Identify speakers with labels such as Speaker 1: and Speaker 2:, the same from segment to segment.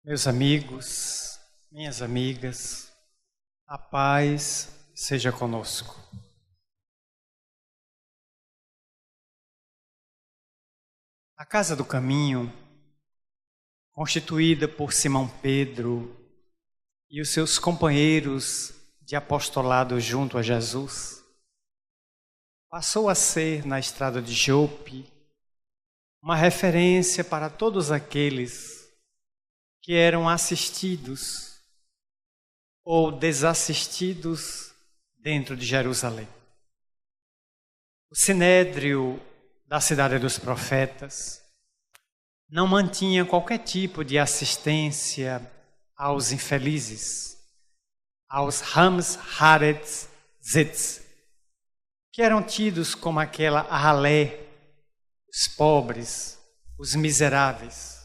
Speaker 1: Meus amigos, minhas amigas, a paz seja conosco. A Casa do Caminho, constituída por Simão Pedro e os seus companheiros de apostolado junto a Jesus, passou a ser, na estrada de Jope, uma referência para todos aqueles que eram assistidos ou desassistidos dentro de Jerusalém. O Sinédrio da Cidade dos Profetas não mantinha qualquer tipo de assistência aos infelizes, aos Hams Haaretz Zitz, que eram tidos como aquela ralé, os pobres, os miseráveis.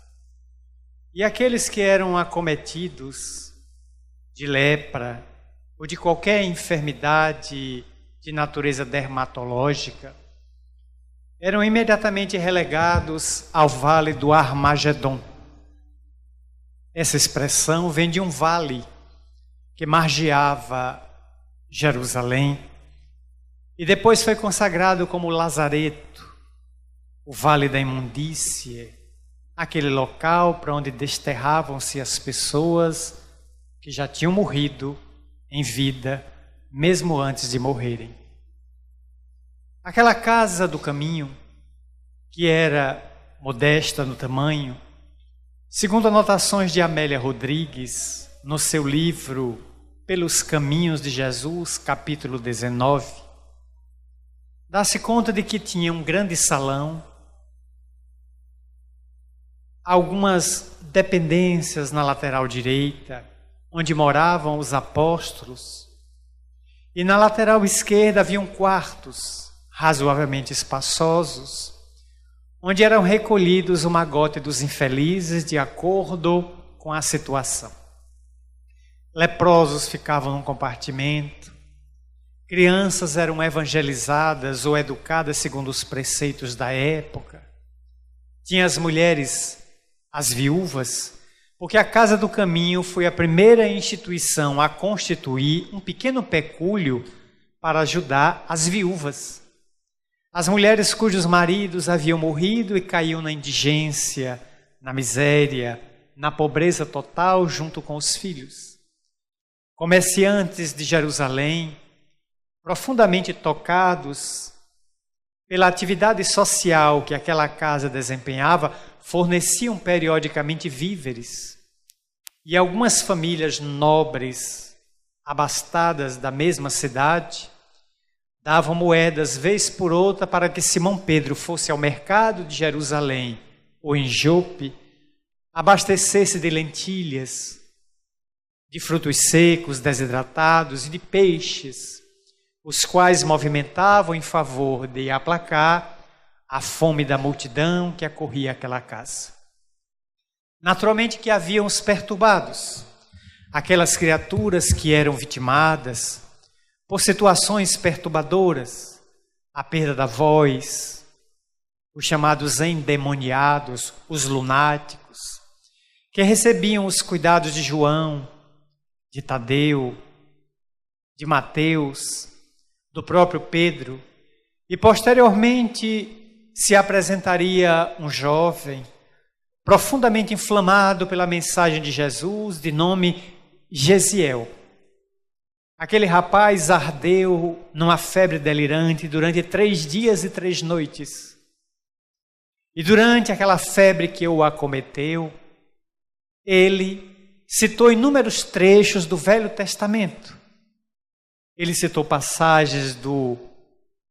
Speaker 1: E aqueles que eram acometidos de lepra ou de qualquer enfermidade de natureza dermatológica eram imediatamente relegados ao vale do Armagedon. Essa expressão vem de um vale que margeava Jerusalém e depois foi consagrado como Lazareto, o vale da imundície, aquele local para onde desterravam-se as pessoas que já tinham morrido em vida, mesmo antes de morrerem. Aquela Casa do Caminho, que era modesta no tamanho, segundo anotações de Amélia Rodrigues, no seu livro Pelos Caminhos de Jesus, capítulo 19, dá-se conta de que tinha um grande salão, algumas dependências na lateral direita, onde moravam os apóstolos, e na lateral esquerda haviam quartos razoavelmente espaçosos, onde eram recolhidos o magote dos infelizes de acordo com a situação. Leprosos ficavam num compartimento, crianças eram evangelizadas ou educadas segundo os preceitos da época, tinha as mulheres, as viúvas, porque a Casa do Caminho foi a primeira instituição a constituir um pequeno pecúlio para ajudar as viúvas. As mulheres cujos maridos haviam morrido e caíam na indigência, na miséria, na pobreza total junto com os filhos. Comerciantes de Jerusalém, profundamente tocados pela atividade social que aquela casa desempenhava, forneciam periodicamente víveres. E algumas famílias nobres, abastadas da mesma cidade, davam moedas vez por outra para que Simão Pedro fosse ao mercado de Jerusalém ou em Jope, abastecesse de lentilhas, de frutos secos, desidratados e de peixes, os quais movimentavam em favor de aplacar a fome da multidão que acorria aquela casa. Naturalmente que haviam os perturbados, aquelas criaturas que eram vitimadas por situações perturbadoras, a perda da voz, os chamados endemoniados, os lunáticos, que recebiam os cuidados de João, de Tadeu, de Mateus, do próprio Pedro, e posteriormente se apresentaria um jovem profundamente inflamado pela mensagem de Jesus, de nome Gesiel. Aquele rapaz ardeu numa febre delirante durante 3 dias e 3 noites. E durante aquela febre que o acometeu, ele citou inúmeros trechos do Velho Testamento. Ele citou passagens do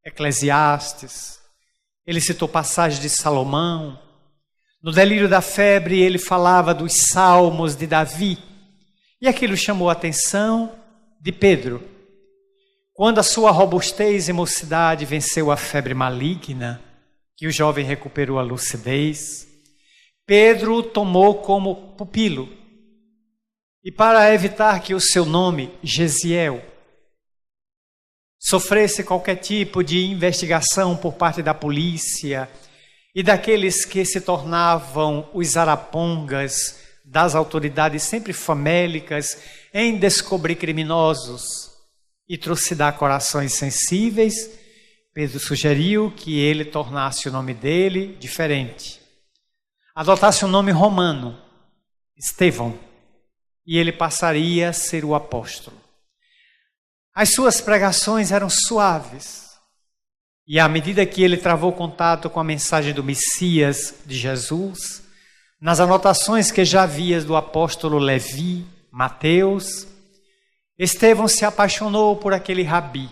Speaker 1: Eclesiastes, ele citou passagens de Salomão. No delírio da febre, ele falava dos salmos de Davi. E aquilo chamou a atenção de Pedro. Quando a sua robustez e mocidade venceu a febre maligna, que o jovem recuperou a lucidez, Pedro o tomou como pupilo. E para evitar que o seu nome, Gesiel, sofresse qualquer tipo de investigação por parte da polícia e daqueles que se tornavam os arapongas das autoridades sempre famélicas em descobrir criminosos e trucidar corações sensíveis, Pedro sugeriu que ele tornasse o nome dele diferente. Adotasse um nome romano, Estevão, e ele passaria a ser o apóstolo. As suas pregações eram suaves, e à medida que ele travou contato com a mensagem do Messias, de Jesus, nas anotações que já havia do apóstolo Levi, Mateus, Estevão se apaixonou por aquele rabi,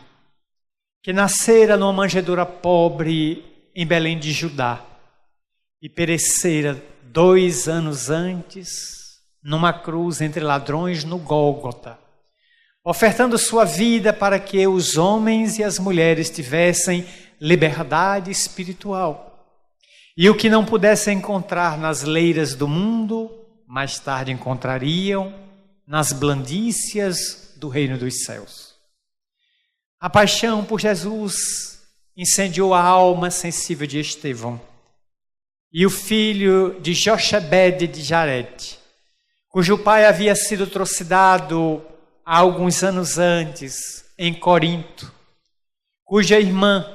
Speaker 1: que nascera numa manjedoura pobre em Belém de Judá e perecera 2 anos antes numa cruz entre ladrões no Gólgota, ofertando sua vida para que os homens e as mulheres tivessem liberdade espiritual. E o que não pudessem encontrar nas leiras do mundo, mais tarde encontrariam nas blandícias do reino dos céus. A paixão por Jesus incendiou a alma sensível de Estevão. E o filho de Jochebede de Jarete, cujo pai havia sido trucidado há alguns anos antes em Corinto, cuja irmã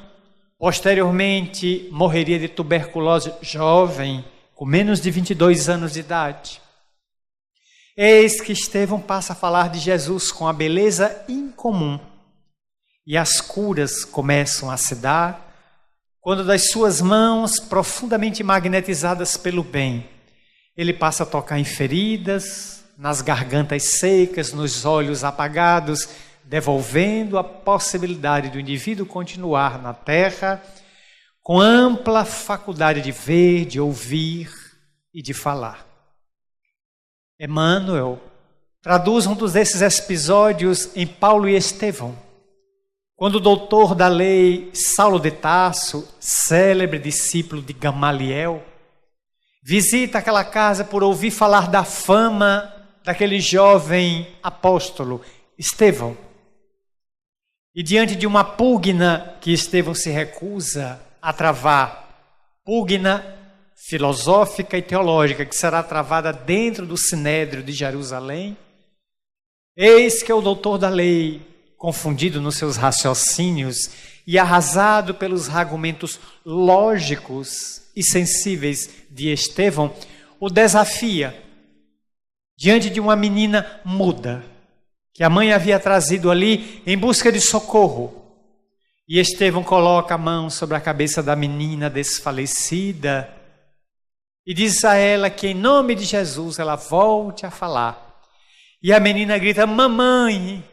Speaker 1: posteriormente morreria de tuberculose jovem, com menos de 22 anos de idade. Eis que Estevão passa a falar de Jesus com a beleza incomum. E as curas começam a se dar quando das suas mãos, profundamente magnetizadas pelo bem, ele passa a tocar em feridas, nas gargantas secas, nos olhos apagados, devolvendo a possibilidade do indivíduo continuar na terra com ampla faculdade de ver, de ouvir e de falar. Emmanuel traduz um desses episódios em Paulo e Estevão, quando o doutor da lei Saulo de Tarso, célebre discípulo de Gamaliel, visita aquela casa por ouvir falar da fama daquele jovem apóstolo, Estevão. E diante de uma pugna que Estevão se recusa a travar, pugna filosófica e teológica que será travada dentro do Sinédrio de Jerusalém, eis que o doutor da lei, confundido nos seus raciocínios e arrasado pelos argumentos lógicos e sensíveis de Estevão, o desafia diante de uma menina muda, que a mãe havia trazido ali em busca de socorro. E Estevão coloca a mão sobre a cabeça da menina desfalecida e diz a ela que em nome de Jesus ela volte a falar. E a menina grita: mamãe,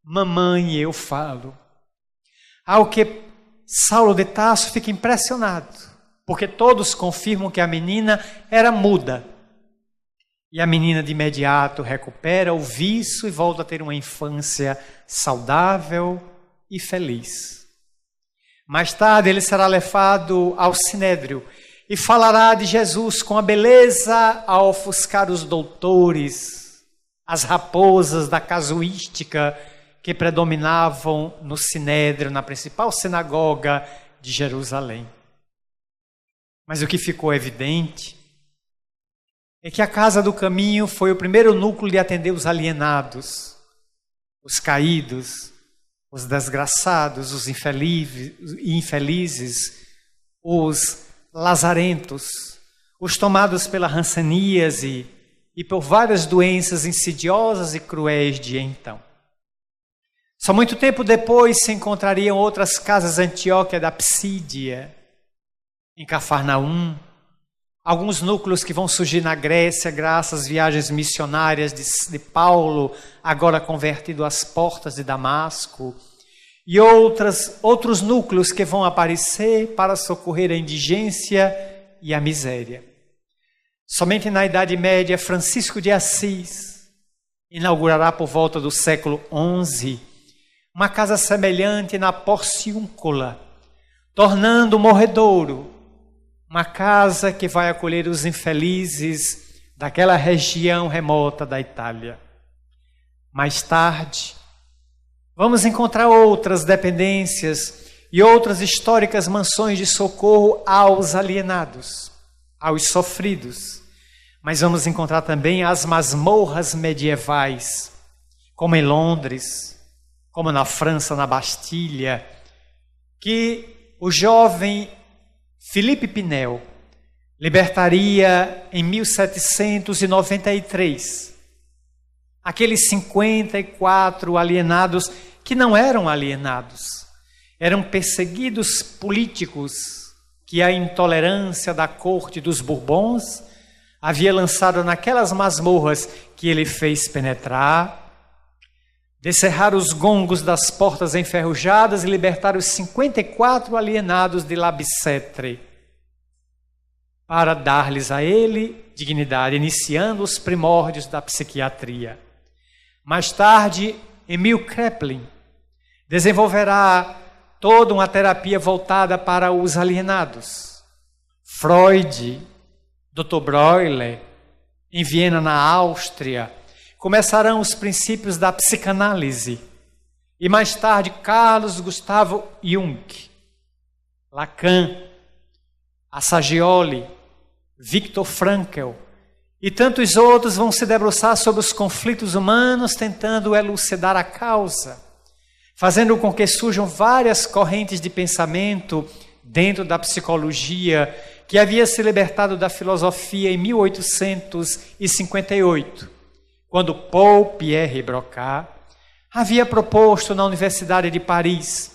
Speaker 1: mamãe, eu falo. Ao que Saulo de Tarso fica impressionado, porque todos confirmam que a menina era muda. E a menina de imediato recupera o vício e volta a ter uma infância saudável e feliz. Mais tarde ele será levado ao Sinédrio e falará de Jesus com a beleza a ofuscar os doutores, as raposas da casuística que predominavam no Sinédrio, na principal sinagoga de Jerusalém. Mas o que ficou evidente é que a Casa do Caminho foi o primeiro núcleo de atender os alienados, os caídos, os desgraçados, os infelizes, os lazarentos, os tomados pela hanseníase e por várias doenças insidiosas e cruéis de então. Só muito tempo depois se encontrariam outras casas Antioquia da Psídia, em Cafarnaum, alguns núcleos que vão surgir na Grécia graças às viagens missionárias de Paulo, agora convertido às portas de Damasco, e outros núcleos que vão aparecer para socorrer a indigência e a miséria. Somente na Idade Média, Francisco de Assis inaugurará por volta do século XI uma casa semelhante na Porciúncula, tornando o Morredouro uma casa que vai acolher os infelizes daquela região remota da Itália. Mais tarde, vamos encontrar outras dependências e outras históricas mansões de socorro aos alienados, aos sofridos. mas vamos encontrar também as masmorras medievais, como em Londres, como na França, na Bastilha, que o jovem Philippe Pinel libertaria em 1793. Aqueles 54 alienados que não eram alienados, eram perseguidos políticos que a intolerância da corte dos Bourbons havia lançado naquelas masmorras que ele fez penetrar, descerrar os gongos das portas enferrujadas e libertar os 54 alienados de La Bicêtre, para dar-lhes a ele dignidade, iniciando os primórdios da psiquiatria. Mais tarde, Emile Kraepelin desenvolverá toda uma terapia voltada para os alienados. Freud, Dr. Breuer, em Viena, na Áustria, começarão os princípios da psicanálise. E mais tarde, Carlos Gustavo Jung, Lacan, Assagioli, Viktor Frankl e tantos outros vão se debruçar sobre os conflitos humanos, tentando elucidar a causa, fazendo com que surjam várias correntes de pensamento dentro da psicologia, que havia se libertado da filosofia em 1858, quando Paul Pierre Broca havia proposto na Universidade de Paris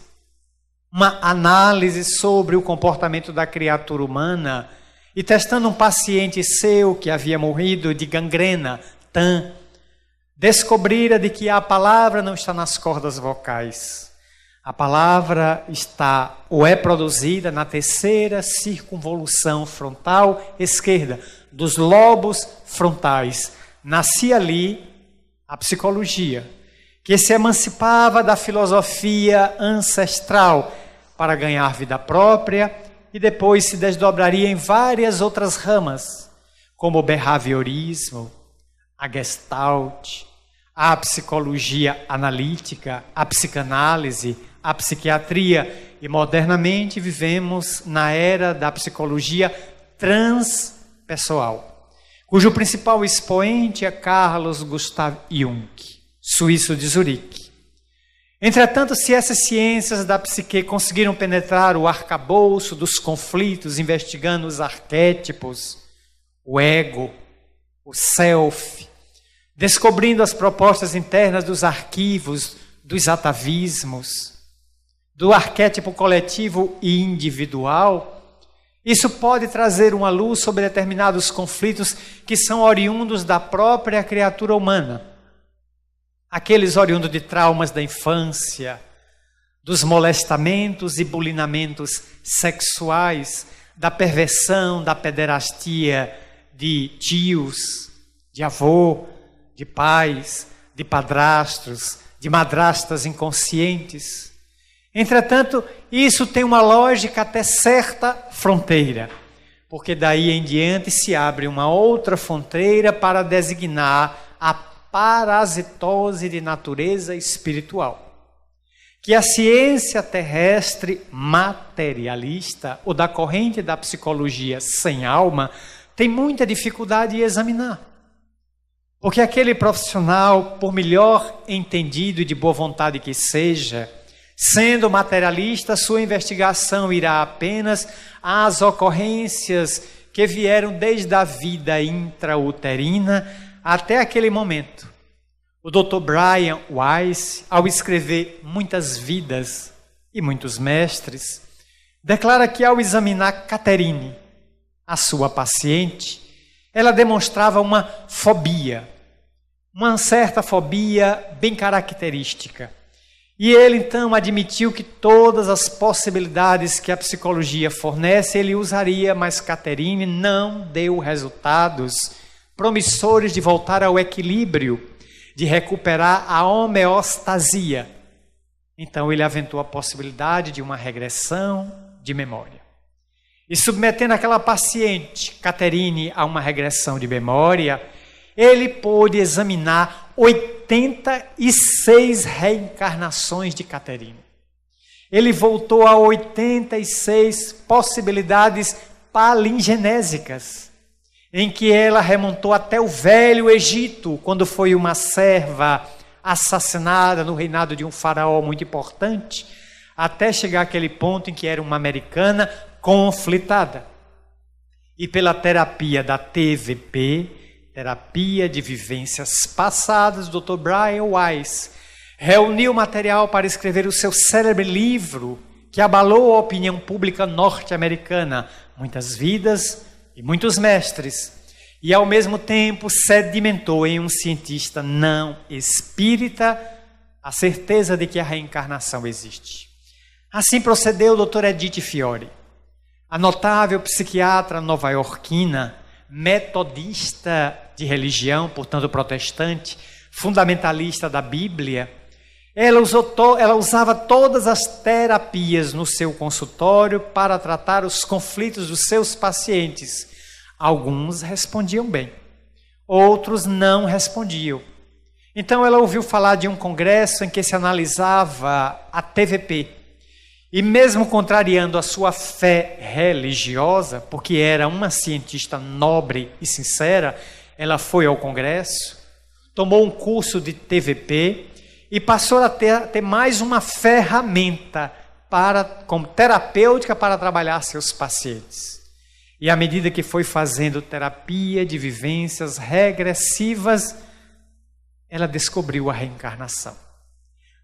Speaker 1: uma análise sobre o comportamento da criatura humana e testando um paciente seu que havia morrido de gangrena, TAN, descobrira de que a palavra não está nas cordas vocais. A palavra está ou é produzida na terceira circunvolução frontal esquerda, dos lobos frontais. Nascia ali a psicologia, que se emancipava da filosofia ancestral para ganhar vida própria e depois se desdobraria em várias outras ramas, como o behaviorismo, a Gestalt, a psicologia analítica, a psicanálise, a psiquiatria, e modernamente vivemos na era da psicologia transpessoal, cujo principal expoente é Carlos Gustav Jung, suíço de Zurique. Entretanto, se essas ciências da psique conseguiram penetrar o arcabouço dos conflitos, investigando os arquétipos, o ego, o self, descobrindo as propostas internas dos arquivos, dos atavismos, do arquétipo coletivo e individual, isso pode trazer uma luz sobre determinados conflitos que são oriundos da própria criatura humana. Aqueles oriundos de traumas da infância, dos molestamentos e bulinamentos sexuais, da perversão, da pederastia de tios, de avô, de pais, de padrastos, de madrastas inconscientes. Entretanto, isso tem uma lógica até certa fronteira, porque daí em diante se abre uma outra fronteira para designar a parasitose de natureza espiritual, que a ciência terrestre materialista, ou da corrente da psicologia sem alma, tem muita dificuldade em examinar. Porque aquele profissional, por melhor entendido e de boa vontade que seja, sendo materialista, sua investigação irá apenas às ocorrências que vieram desde a vida intrauterina até aquele momento. O Dr. Brian Weiss, ao escrever Muitas Vidas e Muitos Mestres, declara que ao examinar Catherine, a sua paciente, ela demonstrava uma fobia, uma certa fobia bem característica. E ele então admitiu que todas as possibilidades que a psicologia fornece ele usaria, mas Catherine não deu resultados promissores de voltar ao equilíbrio, de recuperar a homeostasia. Então ele aventou a possibilidade de uma regressão de memória. E submetendo aquela paciente, Catherine, a uma regressão de memória, ele pôde examinar 86 reencarnações de Catherine. Ele voltou a 86 possibilidades palingenésicas. em que ela remontou até o Velho Egito, quando foi uma serva assassinada no reinado de um faraó muito importante, até chegar àquele ponto em que era uma americana conflitada. E pela terapia da TVP, Terapia de Vivências Passadas, o Dr. Brian Weiss reuniu material para escrever o seu célebre livro que abalou a opinião pública norte-americana, Muitas Vidas e Muitos Mestres, e ao mesmo tempo sedimentou em um cientista não espírita a certeza de que a reencarnação existe. Assim procedeu o Dr. Edith Fiore, a notável psiquiatra nova-iorquina, metodista de religião, portanto protestante, fundamentalista da Bíblia. Ela usava todas as terapias no seu consultório para tratar os conflitos dos seus pacientes. Alguns respondiam bem, outros não respondiam. Então ela ouviu falar de um congresso em que se analisava a TVP. E mesmo contrariando a sua fé religiosa, porque era uma cientista nobre e sincera, ela foi ao congresso, tomou um curso de TVP e passou a ter mais uma ferramenta como terapêutica para trabalhar seus pacientes. E à medida que foi fazendo terapia de vivências regressivas, ela descobriu a reencarnação.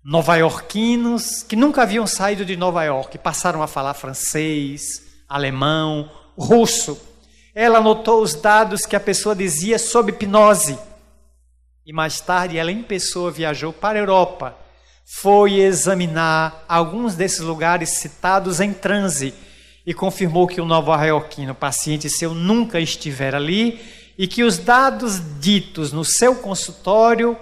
Speaker 1: Nova-iorquinos que nunca haviam saído de Nova York passaram a falar francês, alemão, russo. Ela anotou os dados que a pessoa dizia sob hipnose. E mais tarde ela em pessoa viajou para a Europa. Foi examinar alguns desses lugares citados em transe e confirmou que o nova-iorquino, paciente seu, nunca estivera ali e que os dados ditos no seu consultório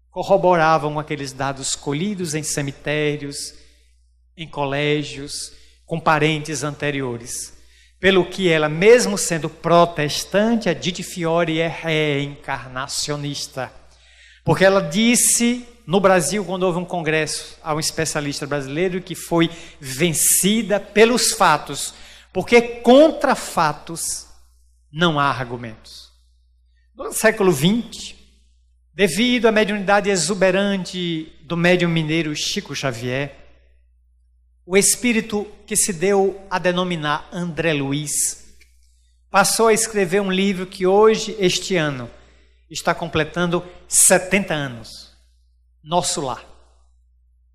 Speaker 1: corroboravam aqueles dados colhidos em cemitérios, em colégios, com parentes anteriores. Pelo que ela, mesmo sendo protestante, a Edith Fiore é reencarnacionista. Porque ela disse no Brasil, quando houve um congresso a um especialista brasileiro, que foi vencida pelos fatos. Porque contra fatos não há argumentos. No século XX, devido à mediunidade exuberante do médium mineiro Chico Xavier, o espírito que se deu a denominar André Luiz passou a escrever um livro que hoje, este ano, está completando 70 anos. Nosso Lar.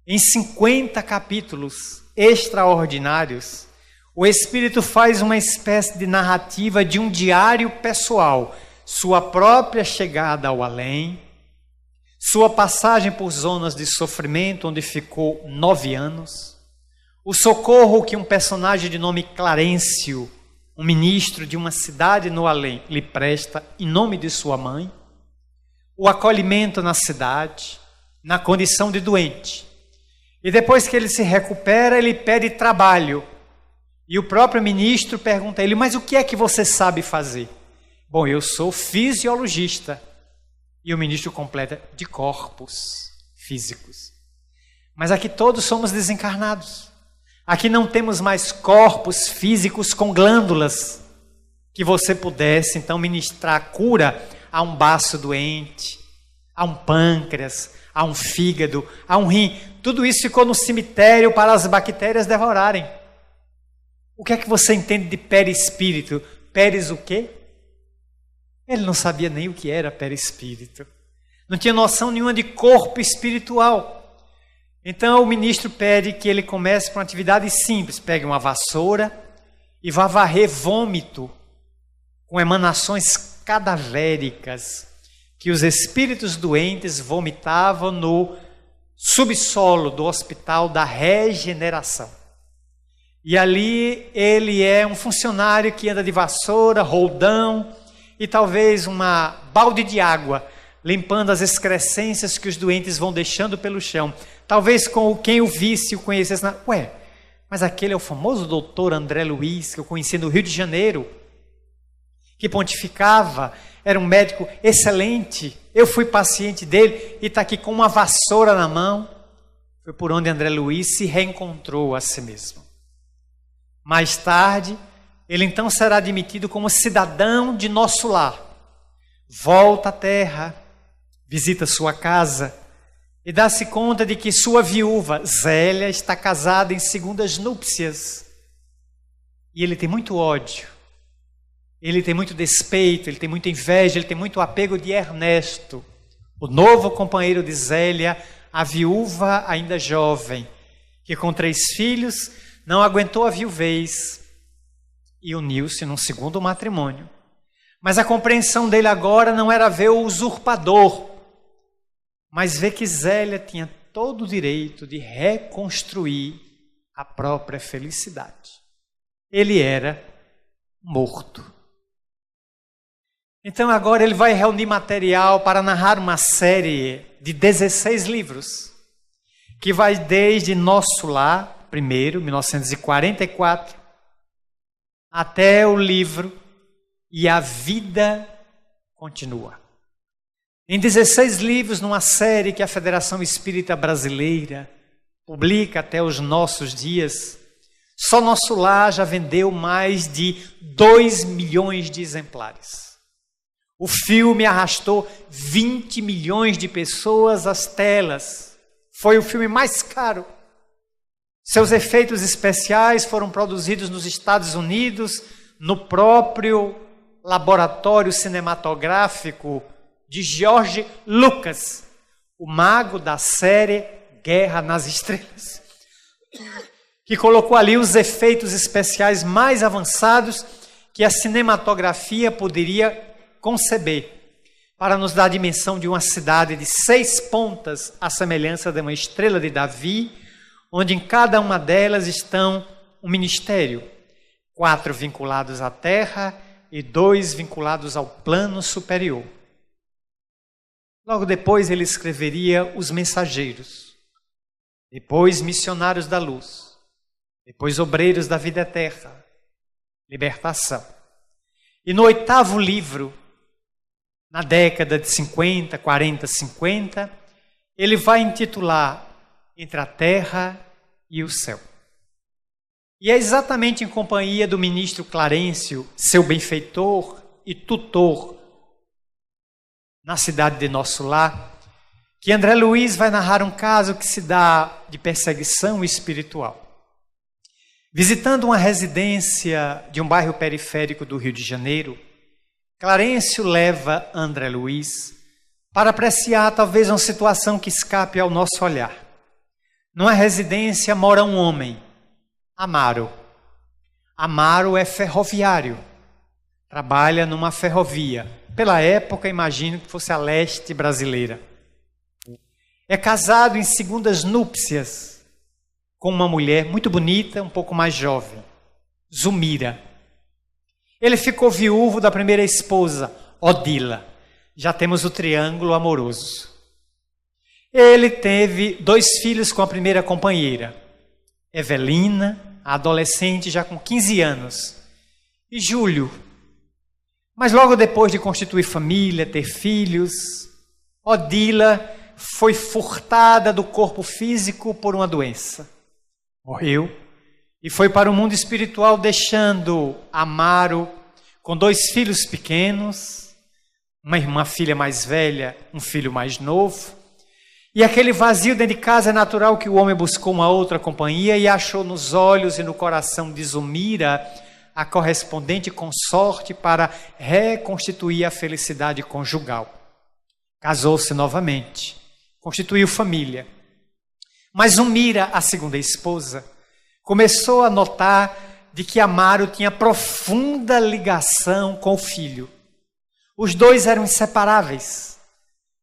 Speaker 1: Em 50 capítulos extraordinários, o espírito faz uma espécie de narrativa de um diário pessoal, sua própria chegada ao além, sua passagem por zonas de sofrimento, onde ficou 9 anos, o socorro que um personagem de nome Clarencio, um ministro de uma cidade no além, lhe presta em nome de sua mãe, o acolhimento na cidade, na condição de doente. E depois que ele se recupera, ele pede trabalho. E o próprio ministro pergunta a ele, mas o que é que você sabe fazer? Bom, eu sou fisiologista. E o ministro completa, de corpos físicos. Mas aqui todos somos desencarnados. Aqui não temos mais corpos físicos com glândulas que você pudesse então ministrar a cura a um baço doente, a um pâncreas, a um fígado, a um rim. Tudo isso ficou no cemitério para as bactérias devorarem. O que é que você entende de perispírito? Peres o quê? Ele não sabia nem o que era perispírito. Não tinha noção nenhuma de corpo espiritual. Então o ministro pede que ele comece com uma atividade simples. Pegue uma vassoura e vá varrer vômito com emanações cadavéricas que os espíritos doentes vomitavam no subsolo do Hospital da Regeneração. E ali ele é um funcionário que anda de vassoura, roldão e talvez uma balde de água, limpando as excrescências que os doentes vão deixando pelo chão. Talvez com quem o visse o conhecesse. Ué, mas aquele é o famoso doutor André Luiz, que eu conheci no Rio de Janeiro, que pontificava, era um médico excelente. Eu fui paciente dele e está aqui com uma vassoura na mão. Foi por onde André Luiz se reencontrou a si mesmo. Mais tarde, ele então será admitido como cidadão de nosso lar. Volta à terra, visita sua casa e dá-se conta de que sua viúva, Zélia, está casada em segundas núpcias. E ele tem muito ódio, ele tem muito despeito, ele tem muita inveja, ele tem muito apego de Ernesto, o novo companheiro de Zélia, a viúva ainda jovem, que com 3 filhos não aguentou a viuvez e uniu-se num segundo matrimônio. Mas a compreensão dele agora não era ver o usurpador, mas ver que Zélia tinha todo o direito de reconstruir a própria felicidade. Ele era morto. Então agora ele vai reunir material para narrar uma série de 16 livros, que vai desde Nosso Lar, primeiro, 1944, até o livro E a Vida Continua. Em 16 livros, numa série que a Federação Espírita Brasileira publica até os nossos dias, só Nosso Lar já vendeu mais de 2 milhões de exemplares. O filme arrastou 20 milhões de pessoas às telas. Foi o filme mais caro. Seus efeitos especiais foram produzidos nos Estados Unidos, no próprio laboratório cinematográfico de George Lucas, o mago da série Guerra nas Estrelas, que colocou ali os efeitos especiais mais avançados que a cinematografia poderia conceber, para nos dar a dimensão de uma cidade de 6 pontas, à semelhança de uma estrela de Davi, onde em cada uma delas estão um ministério, 4 vinculados à terra e 2 vinculados ao plano superior. Logo depois ele escreveria Os Mensageiros, depois Missionários da Luz, depois Obreiros da Vida Eterna, Libertação. E no 8º livro, na década de 50, 40, 50, ele vai intitular Entre a Terra e o Céu. E é exatamente em companhia do ministro Clarencio, seu benfeitor e tutor, na cidade de Nosso Lar, que André Luiz vai narrar um caso que se dá de perseguição espiritual. Visitando uma residência de um bairro periférico do Rio de Janeiro, Clarencio leva André Luiz para apreciar talvez uma situação que escape ao nosso olhar. Numa residência mora um homem, Amaro. Amaro é ferroviário, trabalha numa ferrovia. Pela época, imagino que fosse a leste brasileira. É casado em segundas núpcias com uma mulher muito bonita, um pouco mais jovem, Zumira. Ele ficou viúvo da primeira esposa, Odila. Já temos o triângulo amoroso. Ele teve 2 filhos com a primeira companheira, Evelina, a adolescente já com 15 anos, e Júlio. Mas logo depois de constituir família, ter filhos, Odila foi furtada do corpo físico por uma doença. Morreu e foi para o mundo espiritual, deixando Amaro com 2 filhos pequenos, uma filha mais velha, um filho mais novo. E aquele vazio dentro de casa é natural que o homem buscou uma outra companhia e achou nos olhos e no coração de Zumira a correspondente consorte para reconstituir a felicidade conjugal. Casou-se novamente, constituiu família. Mas Zumira, a segunda esposa, começou a notar de que Amaro tinha profunda ligação com o filho. Os 2 eram inseparáveis,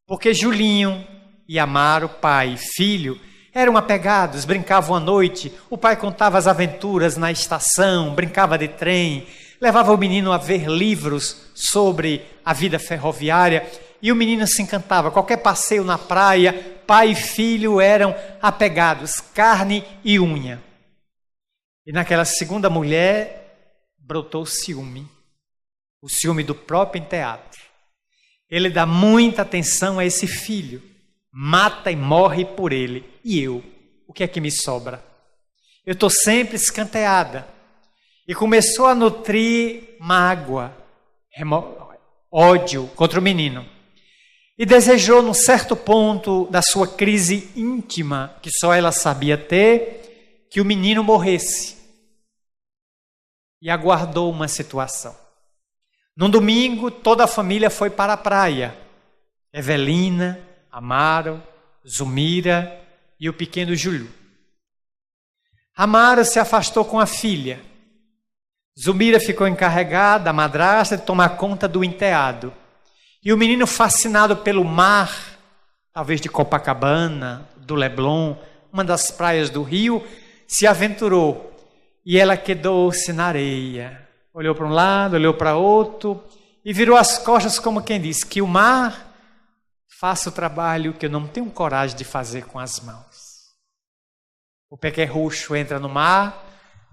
Speaker 1: porque Julinho e Amaro, pai e filho, eram apegados, brincavam à noite. O pai contava as aventuras na estação, brincava de trem, levava o menino a ver livros sobre a vida ferroviária e o menino se encantava. Qualquer passeio na praia, pai e filho eram apegados, carne e unha. E naquela segunda mulher brotou o ciúme do próprio enteado. Ele dá muita atenção a esse filho, mata e morre por ele. E eu, o que é que me sobra? Eu estou sempre escanteada. e começou a nutrir mágoa, ódio contra o menino. E desejou, num certo ponto da sua crise íntima, que só ela sabia ter, que o menino morresse. E aguardou uma situação. Num domingo, toda a família foi para a praia. Evelina, Amaro, Zumira e o pequeno Júlio. Amaro se afastou com a filha. Zumira ficou encarregada, a madrasta, de tomar conta do enteado. E o menino, fascinado pelo mar, talvez de Copacabana, do Leblon, uma das praias do Rio, se aventurou. E ela quedou-se na areia. Olhou para um lado, olhou para outro e virou as costas como quem diz que o mar faça o trabalho que eu não tenho coragem de fazer com as mãos. O pequerrucho entra no mar,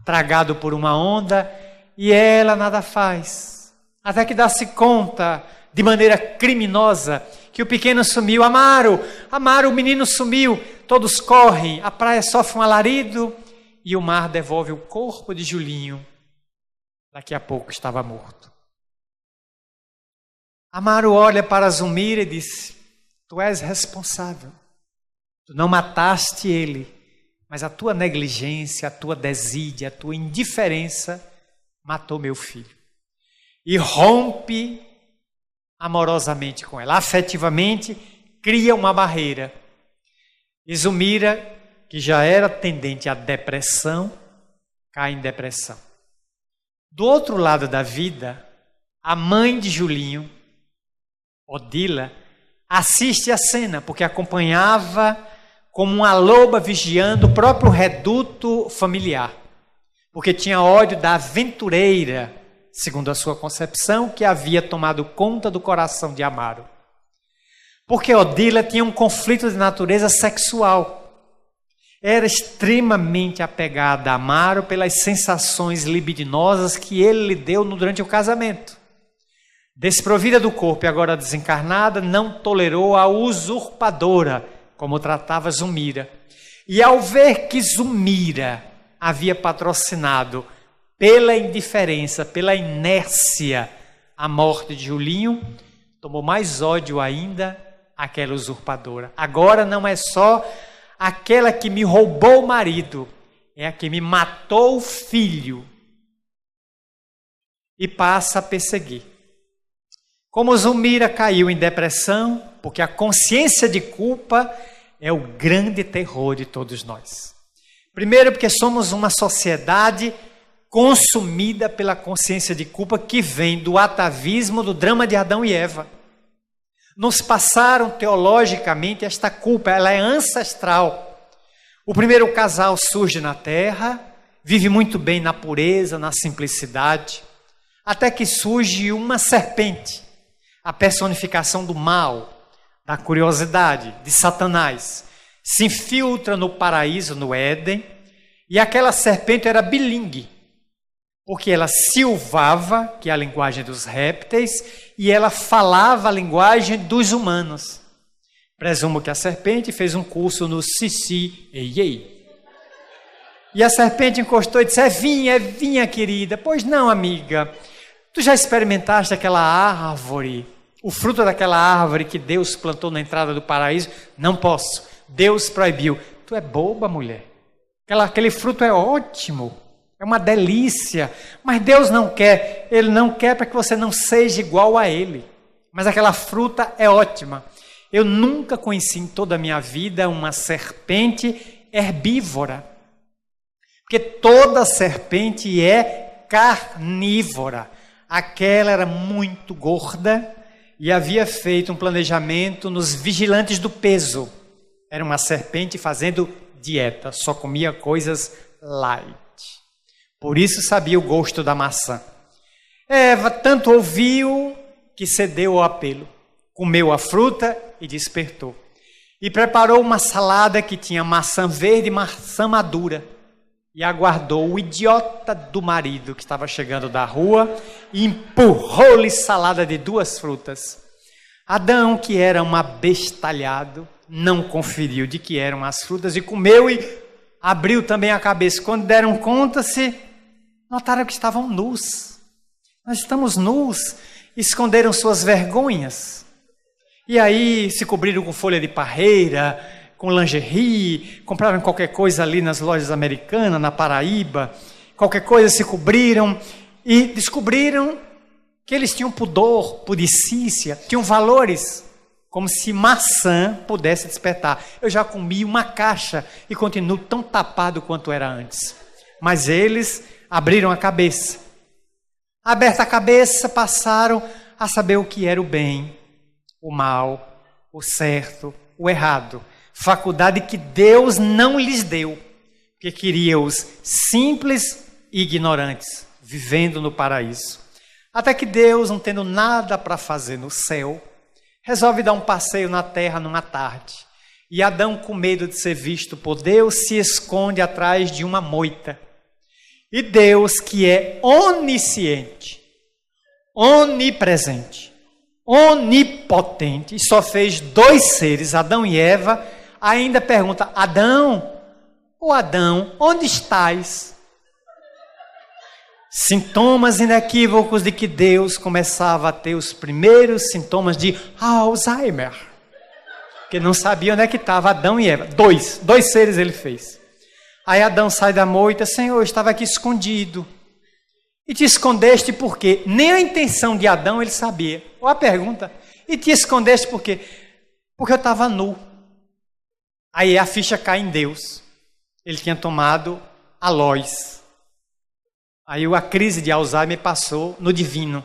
Speaker 1: tragado por uma onda, e ela nada faz. Até que dá-se conta, de maneira criminosa, que o pequeno sumiu. Amaro, Amaro, o menino sumiu. Todos correm, a praia sofre um alarido e o mar devolve o corpo de Julinho. Daqui a pouco estava morto. Amaro olha para Zumira e diz: tu és responsável. Tu não mataste ele, mas a tua negligência, a tua desídia, a tua indiferença matou meu filho. E rompe amorosamente com ela, afetivamente, cria uma barreira. E Zumira, que já era tendente à depressão, cai em depressão. Do outro lado da vida, a mãe de Julinho, Odila, assiste a cena, porque acompanhava como uma loba vigiando o próprio reduto familiar, porque tinha ódio da aventureira, segundo a sua concepção, que havia tomado conta do coração de Amaro. Porque Odila tinha um conflito de natureza sexual. Era extremamente apegada a Amaro pelas sensações libidinosas que ele lhe deu durante o casamento. Desprovida do corpo e agora desencarnada, não tolerou a usurpadora, como tratava Zumira. E ao ver que Zumira havia patrocinado pela indiferença, pela inércia, a morte de Julinho, tomou mais ódio ainda àquela usurpadora. Agora não é só aquela que me roubou o marido, é a que me matou o filho. E passa a perseguir. Como Zumira caiu em depressão, porque a consciência de culpa é o grande terror de todos nós. Primeiro, porque somos uma sociedade consumida pela consciência de culpa que vem do atavismo do drama de Adão e Eva. Nos passaram teologicamente esta culpa, ela é ancestral. O primeiro casal surge na terra, vive muito bem na pureza, na simplicidade, até que surge uma serpente, a personificação do mal, da curiosidade, de Satanás, se infiltra no paraíso, no Éden, e aquela serpente era bilingue, porque ela silvava, que é a linguagem dos répteis, e ela falava a linguagem dos humanos. Presumo que a serpente fez um curso no Sissi Ei. E a serpente encostou e disse: é vinha, querida. Pois não, amiga. Tu já experimentaste aquela árvore, o fruto daquela árvore que Deus plantou na entrada do paraíso? Não posso. Deus proibiu. Tu é boba, mulher. Aquele fruto é ótimo. É uma delícia. Mas Deus não quer. Ele não quer para que você não seja igual a Ele. Mas aquela fruta é ótima. Eu nunca conheci em toda a minha vida uma serpente herbívora. Porque toda serpente é carnívora. Aquela era muito gorda e havia feito um planejamento nos vigilantes do peso. Era uma serpente fazendo dieta, só comia coisas light. Por isso sabia o gosto da maçã. Eva tanto ouviu que cedeu ao apelo. Comeu a fruta e despertou. E preparou uma salada que tinha maçã verde e maçã madura. E aguardou o idiota do marido que estava chegando da rua e empurrou-lhe salada de 2 frutas. Adão, que era um abestalhado, não conferiu de que eram as frutas e comeu e abriu também a cabeça. Quando deram conta-se, notaram que estavam nus. Nós estamos nus, esconderam suas vergonhas. E aí se cobriram com folha de parreira, com lingerie, compraram qualquer coisa ali nas lojas americanas, na Paraíba, qualquer coisa se cobriram e descobriram que eles tinham pudor, pudicícia, tinham valores, como se maçã pudesse despertar. Eu já comi uma caixa e continuo tão tapado quanto era antes. Mas eles abriram a cabeça. Aberta a cabeça, passaram a saber o que era o bem, o mal, o certo, o errado. Faculdade que Deus não lhes deu, porque queria os simples e ignorantes, vivendo no paraíso. Até que Deus, não tendo nada para fazer no céu, resolve dar um passeio na terra numa tarde. E Adão, com medo de ser visto por Deus, se esconde atrás de uma moita. E Deus, que é onisciente, onipresente, onipotente, e só fez 2 seres, Adão e Eva, ainda pergunta: Adão, onde estás? Sintomas inequívocos de que Deus começava a ter os primeiros sintomas de Alzheimer. Porque não sabia onde é que estava Adão e Eva. 2 seres ele fez. Aí Adão sai da moita: Senhor, eu estava aqui escondido. E te escondeste por quê? Nem a intenção de Adão ele sabia. Ou a pergunta: e te escondeste por quê? Porque eu estava nu. Aí a ficha cai em Deus. Ele tinha tomado aloés. Aí a crise de Alzheimer passou no divino.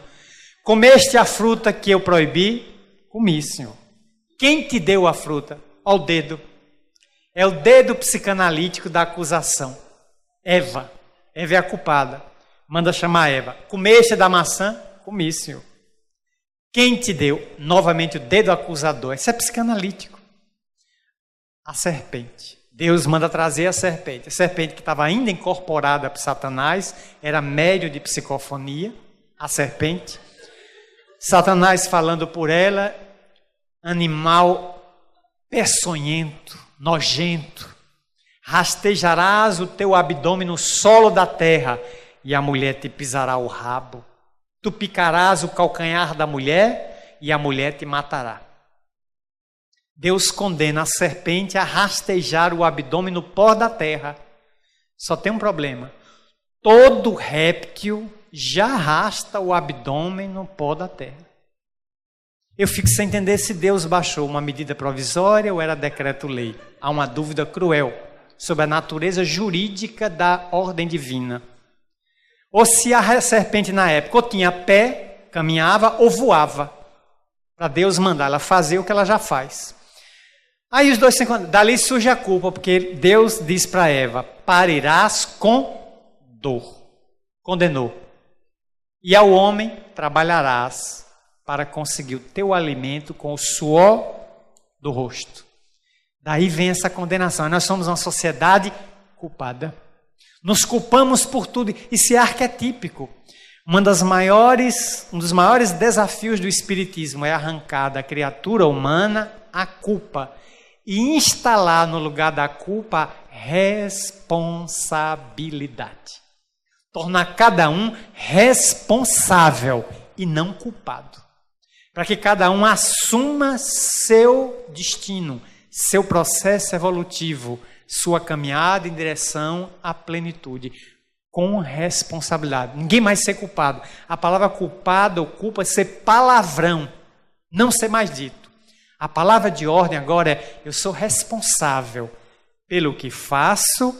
Speaker 1: Comeste a fruta que eu proibi? Comi, Senhor. Quem te deu a fruta? Ó, o dedo. É o dedo psicanalítico da acusação. Eva. Eva é a culpada. Manda chamar Eva. Comeste da maçã? Comi, Senhor. Quem te deu? Novamente o dedo acusador. Isso é psicanalítico. A serpente. Deus manda trazer a serpente. A serpente que estava ainda incorporada para Satanás, era médio de psicofonia, a serpente. Satanás falando por ela, animal peçonhento, nojento. Rastejarás o teu abdômen no solo da terra, e a mulher te pisará o rabo. Tu picarás o calcanhar da mulher, e a mulher te matará. Deus condena a serpente a rastejar o abdômen no pó da terra. Só tem um problema. Todo réptil já arrasta o abdômen no pó da terra. Eu fico sem entender se Deus baixou uma medida provisória ou era decreto-lei. Há uma dúvida cruel sobre a natureza jurídica da ordem divina. Ou se a serpente na época ou tinha pé, caminhava ou voava. Para Deus mandar ela fazer o que ela já faz. Aí os dois se encontram. Dali surge a culpa, porque Deus diz para Eva: parirás com dor. Condenou. E ao homem trabalharás para conseguir o teu alimento com o suor do rosto. Daí vem essa condenação. Nós somos uma sociedade culpada. Nos culpamos por tudo. Isso é arquetípico. Um dos maiores desafios do Espiritismo é arrancar da criatura humana a culpa e instalar no lugar da culpa a responsabilidade. Tornar cada um responsável e não culpado. Para que cada um assuma seu destino, seu processo evolutivo, sua caminhada em direção à plenitude, com responsabilidade. Ninguém mais ser culpado. A palavra culpado ou culpa é ser palavrão, não ser mais dito. A palavra de ordem agora é: eu sou responsável pelo que faço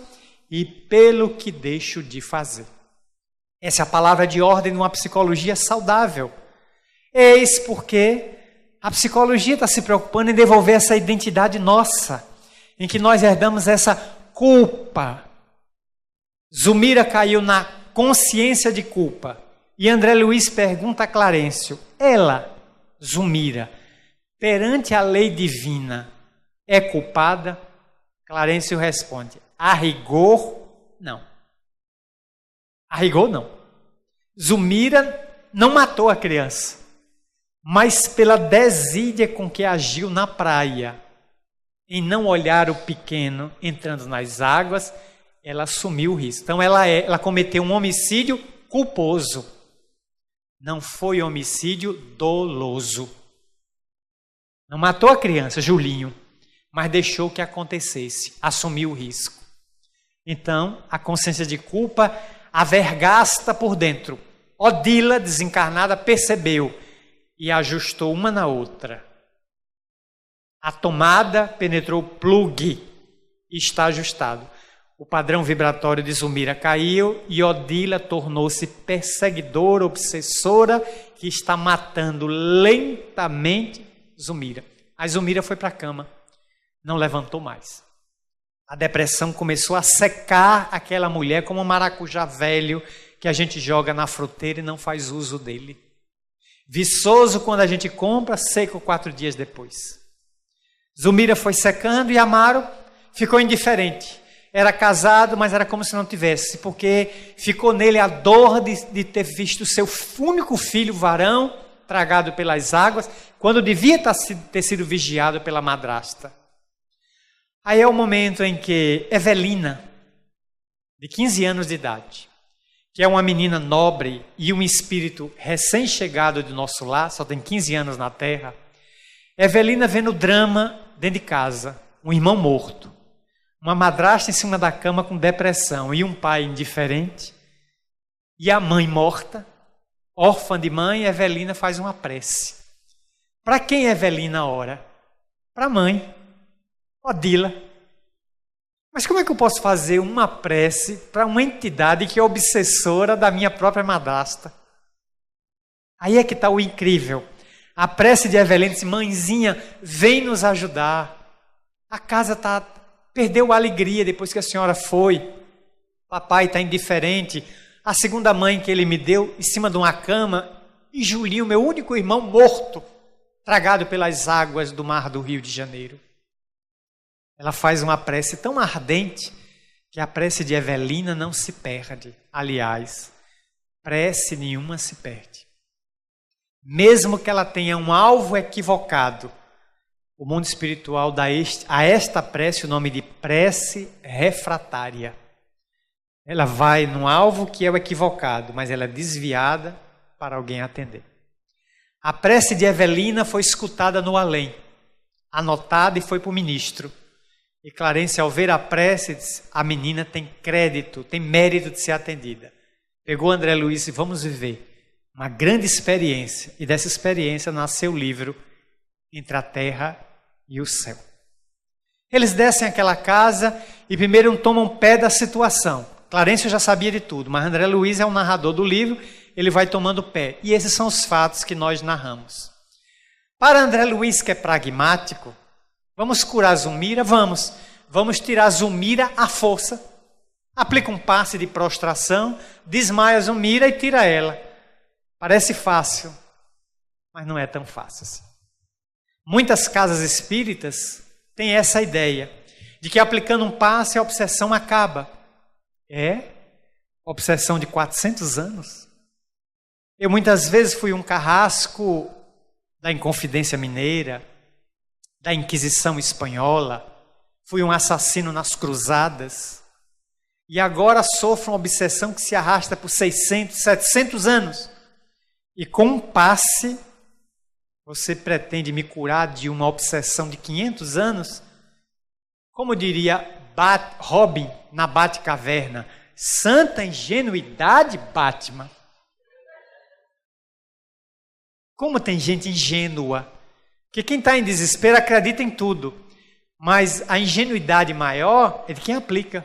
Speaker 1: e pelo que deixo de fazer. Essa é a palavra de ordem numa psicologia saudável. Eis porque a psicologia está se preocupando em devolver essa identidade nossa, em que nós herdamos essa culpa. Zulmira caiu na consciência de culpa. E André Luiz pergunta a Clarencio: ela, Zulmira, perante a lei divina, é culpada? Clarencio responde: a rigor, não. A rigor, não. Zulmira não matou a criança, mas pela desídia com que agiu na praia, em não olhar o pequeno entrando nas águas ela assumiu o risco. Então ela cometeu um homicídio culposo. Não foi homicídio doloso. Não matou a criança, Julinho, mas deixou que acontecesse, assumiu o risco. Então, a consciência de culpa a vergasta por dentro. Odila, desencarnada, percebeu e ajustou uma na outra. A tomada penetrou o plugue e está ajustado. O padrão vibratório de Zulmira caiu e Odila tornou-se perseguidora, obsessora, que está matando lentamente Zulmira. A Zulmira foi para a cama, não levantou mais. A depressão começou a secar aquela mulher como um maracujá velho que a gente joga na fruteira e não faz uso dele. Viçoso quando a gente compra, seco 4 dias depois. Zulmira foi secando e Amaro ficou indiferente. Era casado, mas era como se não tivesse, porque ficou nele a dor de ter visto seu único filho, varão, tragado pelas águas, quando devia ter sido vigiado pela madrasta. Aí é o momento em que Evelina, de 15 anos de idade, que é uma menina nobre e um espírito recém-chegado do nosso lar, só tem 15 anos na Terra, Evelina vê no drama dentro de casa, um irmão morto, uma madrasta em cima da cama com depressão e um pai indiferente, e a mãe morta, órfã de mãe. Evelina faz uma prece. Para quem Evelina ora? Para a mãe, Odila. Mas como é que eu posso fazer uma prece para uma entidade que é obsessora da minha própria madrasta? Aí é que está o incrível. A prece de Evelina disse: mãezinha, vem nos ajudar. A casa perdeu a alegria depois que a senhora foi. Papai está indiferente. A segunda mãe que ele me deu em cima de uma cama, e Julinho, meu único irmão, morto, tragado pelas águas do mar do Rio de Janeiro. Ela faz uma prece tão ardente que a prece de Evelina não se perde. Aliás, prece nenhuma se perde. Mesmo que ela tenha um alvo equivocado, o mundo espiritual dá a esta prece o nome de prece refratária. Ela vai num alvo que é o equivocado, mas ela é desviada para alguém atender. A prece de Evelina foi escutada no além, anotada e foi para o ministro. E Clarence, ao ver a prece, disse: a menina tem crédito, tem mérito de ser atendida. Pegou André Luiz e vamos viver uma grande experiência. E dessa experiência nasceu o livro Entre a Terra e o Céu. Eles descem àquela casa e primeiro tomam pé da situação. Clarence já sabia de tudo, mas André Luiz é o narrador do livro, ele vai tomando pé. E esses são os fatos que nós narramos. Para André Luiz, que é pragmático, vamos curar Zulmira? Vamos. Vamos tirar Zulmira à força. Aplica um passe de prostração, desmaia Zulmira e tira ela. Parece fácil, mas não é tão fácil assim. Muitas casas espíritas têm essa ideia de que aplicando um passe a obsessão acaba. É obsessão de 400 anos. Eu muitas vezes fui um carrasco da Inconfidência Mineira, da Inquisição Espanhola, fui um assassino nas cruzadas e agora sofro uma obsessão que se arrasta por 600, 700 anos. E com um passe, você pretende me curar de uma obsessão de 500 anos? Como diria Robin na Batcaverna, santa ingenuidade, Batman. Como tem gente ingênua? Porque quem está em desespero acredita em tudo. Mas a ingenuidade maior é de quem aplica.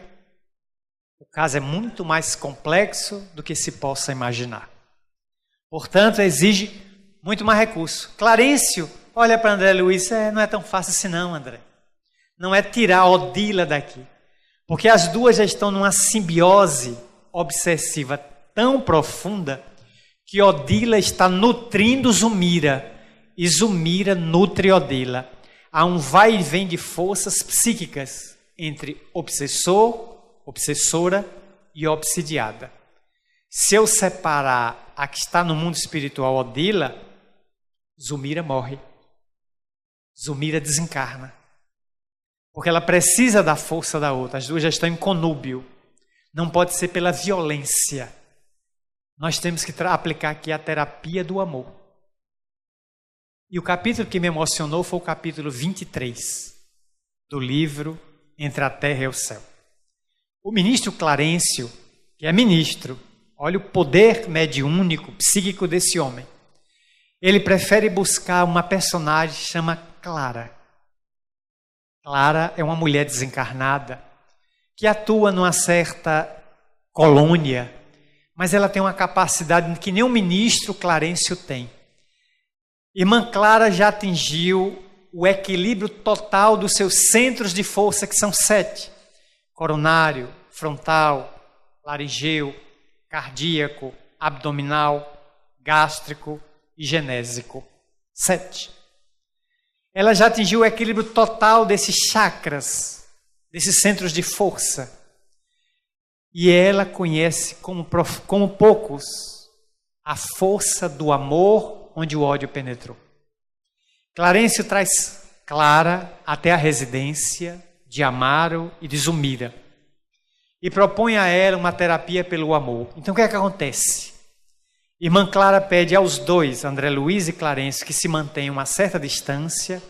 Speaker 1: O caso é muito mais complexo do que se possa imaginar. Portanto, exige muito mais recurso. Clarencio olha para André Luiz, não é tão fácil assim não, André. Não é tirar a Odila daqui. Porque as duas já estão numa simbiose obsessiva tão profunda que Odila está nutrindo Zulmira e Zulmira nutre Odila. Há um vai e vem de forças psíquicas entre obsessor, obsessora e obsidiada. Se eu separar a que está no mundo espiritual, Odila, Zulmira morre. Zulmira desencarna. Porque ela precisa da força da outra. As duas já estão em conúbio. não pode ser pela violência. Nós temos que aplicar aqui a terapia do amor. E o capítulo que me emocionou foi o capítulo 23 do livro Entre a Terra e o Céu. O ministro Clarencio, que é ministro, olha o poder mediúnico, psíquico desse homem. Ele prefere buscar uma personagem que chama Clara. Clara é uma mulher desencarnada que atua numa certa colônia, mas ela tem uma capacidade que nem o ministro Clarencio tem. Irmã Clara já atingiu o equilíbrio total dos seus centros de força, que são 7. Coronário, frontal, laringeu, cardíaco, abdominal, gástrico e genésico. 7. Ela já atingiu o equilíbrio total desses chakras, desses centros de força. E ela conhece como poucos a força do amor onde o ódio penetrou. Clarencio traz Clara até a residência de Amaro e de Zumira e propõe a ela uma terapia pelo amor. Então o que é que acontece? Irmã Clara pede aos dois, André Luiz e Clarencio, que se mantenham a certa distância,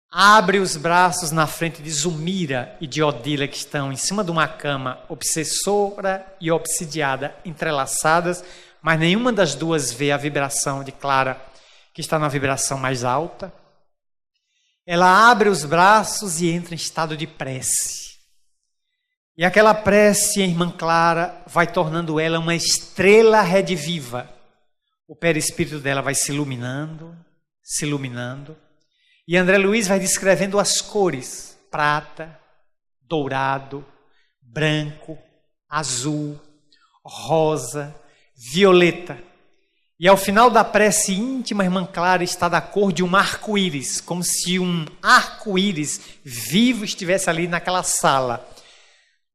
Speaker 1: abre os braços na frente de Zumira e de Odila, que estão em cima de uma cama obsessora e obsidiada, entrelaçadas, mas nenhuma das duas vê a vibração de Clara, que está na vibração mais alta. Ela abre os braços e entra em estado de prece. E aquela prece, a irmã Clara, vai tornando ela uma estrela rediviva. O perispírito dela vai se iluminando, se iluminando. E André Luiz vai descrevendo as cores: prata, dourado, branco, azul, rosa, violeta. E ao final da prece íntima, a irmã Clara está da cor de um arco-íris, como se um arco-íris vivo estivesse ali naquela sala.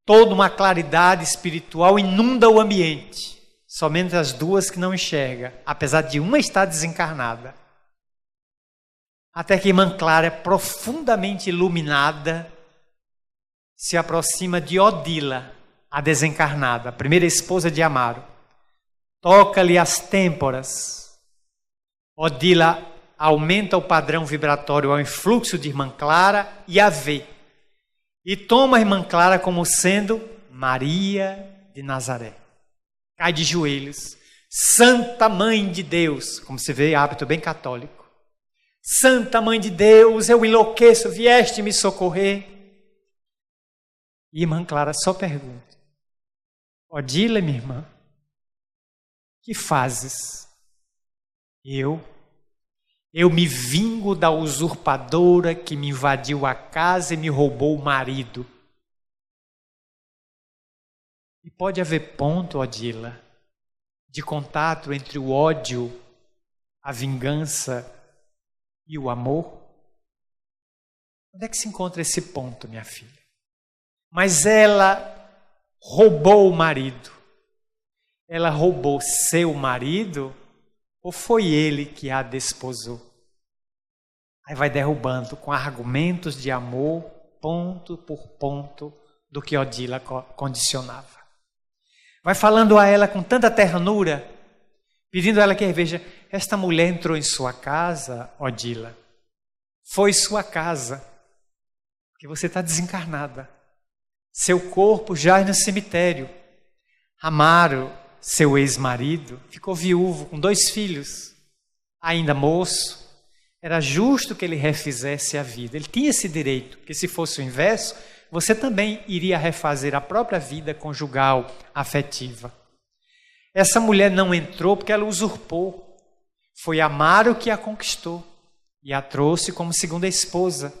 Speaker 1: Toda uma claridade espiritual inunda o ambiente. Somente as duas que não enxergam, apesar de uma estar desencarnada. Até que a irmã Clara, profundamente iluminada, se aproxima de Odila, a desencarnada, a primeira esposa de Amaro. Toca-lhe as têmporas. Odila aumenta o padrão vibratório ao influxo de irmã Clara e a vê. E toma a irmã Clara como sendo Maria de Nazaré. Cai de joelhos. Santa Mãe de Deus, como se vê, hábito bem católico. Santa Mãe de Deus, eu enlouqueço, vieste me socorrer. E irmã Clara só pergunta: Odila, minha irmã, que fazes? Eu me vingo da usurpadora que me invadiu a casa e me roubou o marido. E pode haver ponto, Odila, de contato entre o ódio, a vingança e o amor? Onde é que se encontra esse ponto, minha filha? Mas ela roubou o marido. Ela roubou seu marido ou foi ele que a desposou? Aí vai derrubando com argumentos de amor, ponto por ponto, do que Odila condicionava. Vai falando a ela com tanta ternura, pedindo a ela que veja: esta mulher entrou em sua casa, Odila. Foi sua casa, porque você está desencarnada. Seu corpo jaz no cemitério. Amaro, seu ex-marido, ficou viúvo com 2 filhos, ainda moço. Era justo que ele refizesse a vida. Ele tinha esse direito, porque se fosse o inverso, você também iria refazer a própria vida conjugal, afetiva. Essa mulher não entrou porque ela usurpou. Foi Amaro que a conquistou e a trouxe como segunda esposa.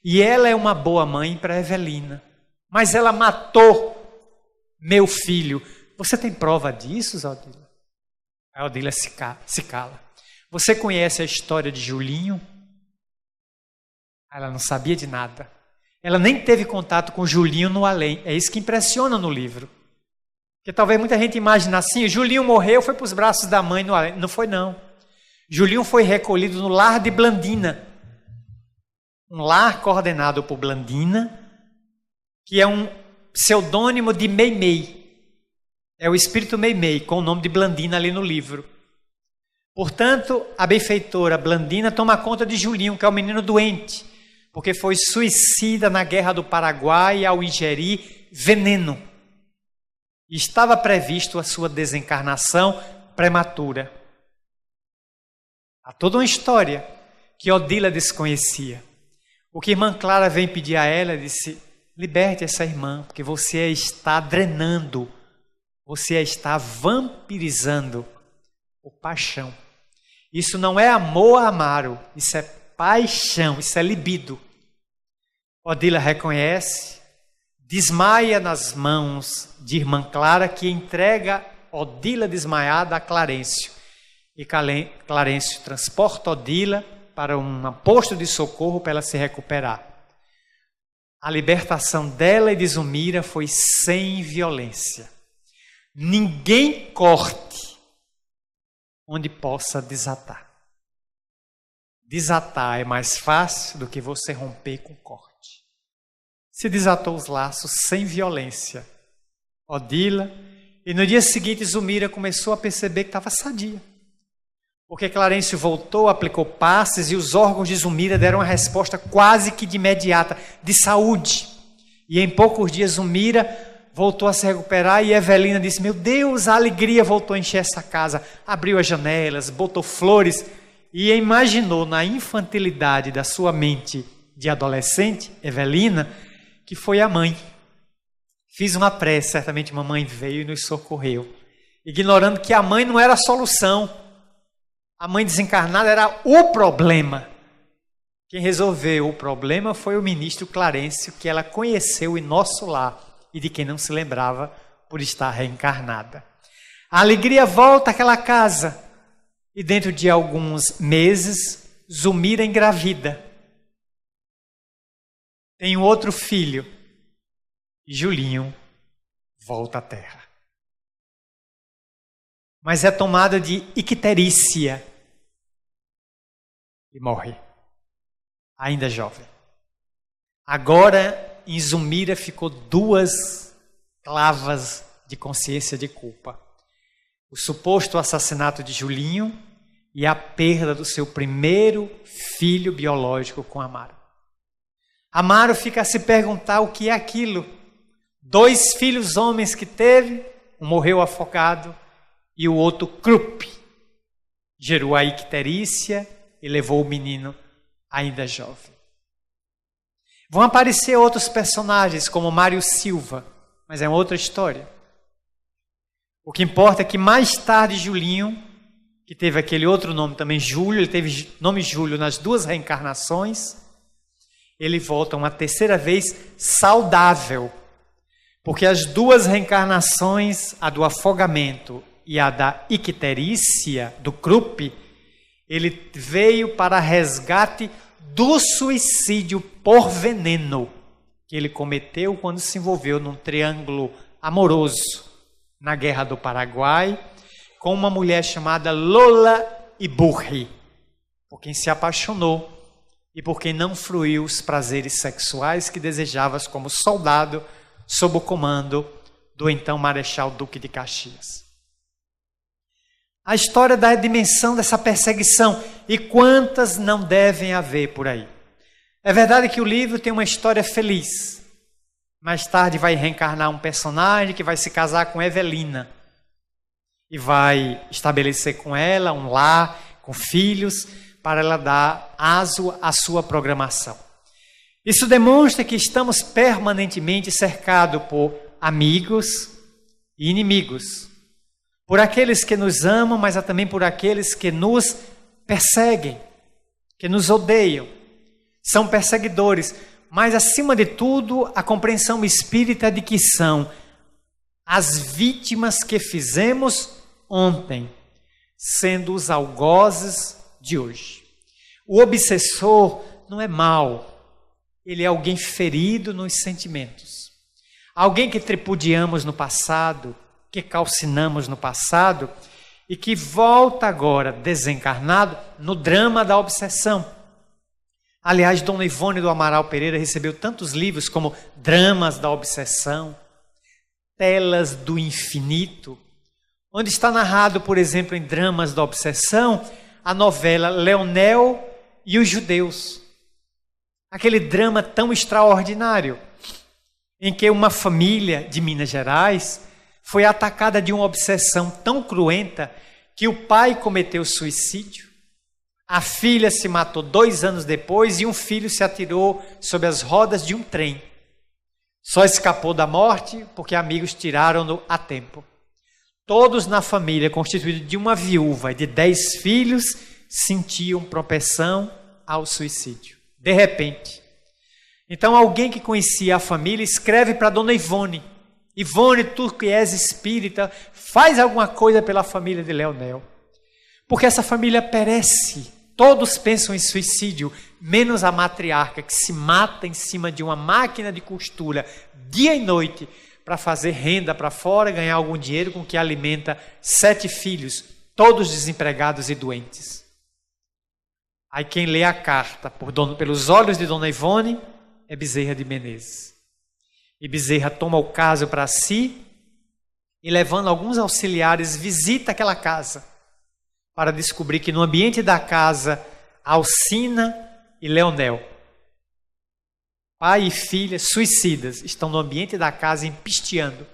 Speaker 1: E ela é uma boa mãe para Evelina. Mas ela matou meu filho. Você tem prova disso, Odila? A Odila se cala. Você conhece a história de Julinho? Ela não sabia de nada. Ela nem teve contato com Julinho no além. É isso que impressiona no livro. Porque talvez muita gente imagine assim: Julinho morreu, foi para os braços da mãe no além. Não foi, não. Julinho foi recolhido no lar de Blandina. Um lar coordenado por Blandina, que é um pseudônimo de Meimei. É o espírito Meimei, com o nome de Blandina ali no livro. Portanto, a benfeitora Blandina toma conta de Julinho, que é o menino doente, porque foi suicida na Guerra do Paraguai ao ingerir veneno. E estava previsto a sua desencarnação prematura. Há toda uma história que Odila desconhecia. O que a irmã Clara vem pedir a ela, disse: liberte essa irmã, porque você a está drenando, você a está vampirizando por paixão. Isso não é amor amaro, isso é paixão, isso é libido. Odila reconhece, desmaia nas mãos de irmã Clara, que entrega Odila desmaiada a Clarencio. E Clarencio transporta Odila para um posto de socorro para ela se recuperar. A libertação dela e de Zumira foi sem violência. Ninguém corte onde possa desatar. Desatar é mais fácil do que você romper com corte. Se desatou os laços sem violência. Odila, e no dia seguinte Zumira começou a perceber que estava sadia. Porque Clarencio voltou, aplicou passes e os órgãos de Zumira deram uma resposta quase que de imediata, de saúde. E em poucos dias Zumira voltou a se recuperar e Evelina disse: meu Deus, a alegria voltou a encher essa casa. Abriu as janelas, botou flores e imaginou na infantilidade da sua mente de adolescente, Evelina, que foi a mãe. Fiz uma prece, certamente mamãe veio e nos socorreu, ignorando que a mãe não era a solução. A mãe desencarnada era o problema. Quem resolveu o problema foi o ministro Clarencio, que ela conheceu em nosso lar e de quem não se lembrava por estar reencarnada. A alegria volta àquela casa e dentro de alguns meses Zumira engravida. Tem um outro filho e Julinho volta à terra. Mas é tomada de icterícia e morre, ainda jovem. Agora, em Zumira ficou 2 clavas de consciência de culpa. O suposto assassinato de Julinho e a perda do seu primeiro filho biológico com Amaro. Amaro fica a se perguntar o que é aquilo. 2 filhos homens que teve, um morreu afogado e o outro Krupp. Gerou a icterícia e levou o menino ainda jovem. Vão aparecer outros personagens como Mário Silva, mas é outra história. O que importa é que mais tarde Julinho, que teve aquele outro nome também, Júlio, ele teve nome Júlio nas 2 reencarnações, ele volta uma terceira vez saudável, porque as 2 reencarnações, a do afogamento e a da icterícia, do Krupp, ele veio para resgate do suicídio por veneno que ele cometeu quando se envolveu num triângulo amoroso na Guerra do Paraguai com uma mulher chamada Lola Iburri, por quem se apaixonou e por quem não fruiu os prazeres sexuais que desejavas como soldado sob o comando do então Marechal Duque de Caxias. A história da dimensão dessa perseguição e quantas não devem haver por aí. É verdade que o livro tem uma história feliz. Mais tarde vai reencarnar um personagem que vai se casar com Evelina e vai estabelecer com ela um lar, com filhos, para ela dar aso à sua programação. Isso demonstra que estamos permanentemente cercados por amigos e inimigos. Por aqueles que nos amam, mas também por aqueles que nos perseguem, que nos odeiam. São perseguidores, mas acima de tudo, a compreensão espírita de que são as vítimas que fizemos ontem, sendo os algozes de hoje. O obsessor não é mau, ele é alguém ferido nos sentimentos. Alguém que tripudiamos no passado, que calcinamos no passado e que volta agora desencarnado no drama da obsessão. Aliás, Dona Ivone do Amaral Pereira recebeu tantos livros como Dramas da Obsessão, telas do infinito, onde está narrado, por exemplo, em Dramas da Obsessão, a novela Leonel e os Judeus. Aquele drama tão extraordinário, em que uma família de Minas Gerais foi atacada de uma obsessão tão cruenta que o pai cometeu suicídio, a filha se matou 2 anos depois e um filho se atirou sobre as rodas de um trem. Só escapou da morte porque amigos tiraram-no a tempo. Todos na família, constituídos de uma viúva e de 10 filhos, sentiam propensão ao suicídio. De repente. Então alguém que conhecia a família escreve para Dona Ivone. Ivone, tu que és espírita, faz alguma coisa pela família de Leonel. Porque essa família perece. Todos pensam em suicídio, menos a matriarca que se mata em cima de uma máquina de costura dia e noite para fazer renda para fora, ganhar algum dinheiro com que alimenta 7 filhos, todos desempregados e doentes. Aí quem lê a carta pelos olhos de Dona Ivone é Bezerra de Menezes. E Bezerra toma o caso para si e, levando alguns auxiliares, visita aquela casa para descobrir que no ambiente da casa, Alcina e Leonel, pai e filha suicidas, estão no ambiente da casa empisteando.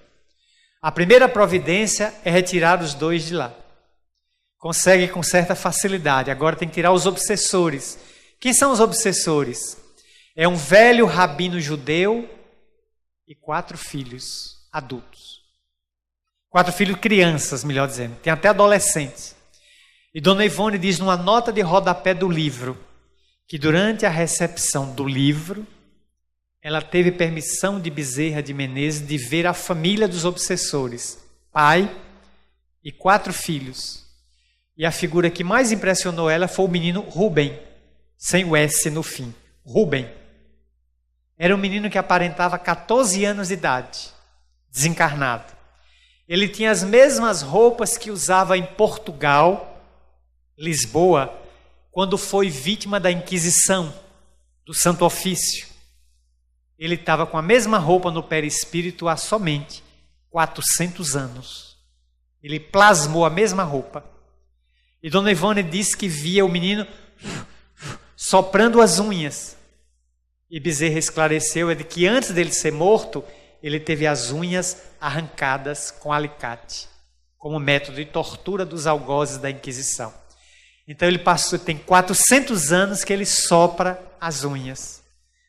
Speaker 1: A primeira providência é retirar os 2 de lá. Consegue com certa facilidade. Agora tem que tirar os obsessores. Quem são os obsessores? É um velho rabino judeu e 4 filhos adultos. 4 filhos crianças, melhor dizendo. Tem até adolescentes. E Dona Ivone diz numa nota de rodapé do livro que durante a recepção do livro ela teve permissão de Bezerra de Menezes de ver a família dos obsessores, pai e 4 filhos. E a figura que mais impressionou ela foi o menino Rubem, sem o S no fim. Rubem. Era um menino que aparentava 14 anos de idade, desencarnado. Ele tinha as mesmas roupas que usava em Portugal, Lisboa, quando foi vítima da Inquisição, do Santo Ofício. Ele estava com a mesma roupa no perispírito há somente 400 anos. Ele plasmou a mesma roupa. E Dona Ivone disse que via o menino soprando as unhas. E Bezerra esclareceu de que antes dele ser morto, ele teve as unhas arrancadas com alicate, como método de tortura dos algozes da Inquisição. Então tem 400 anos que ele sopra as unhas,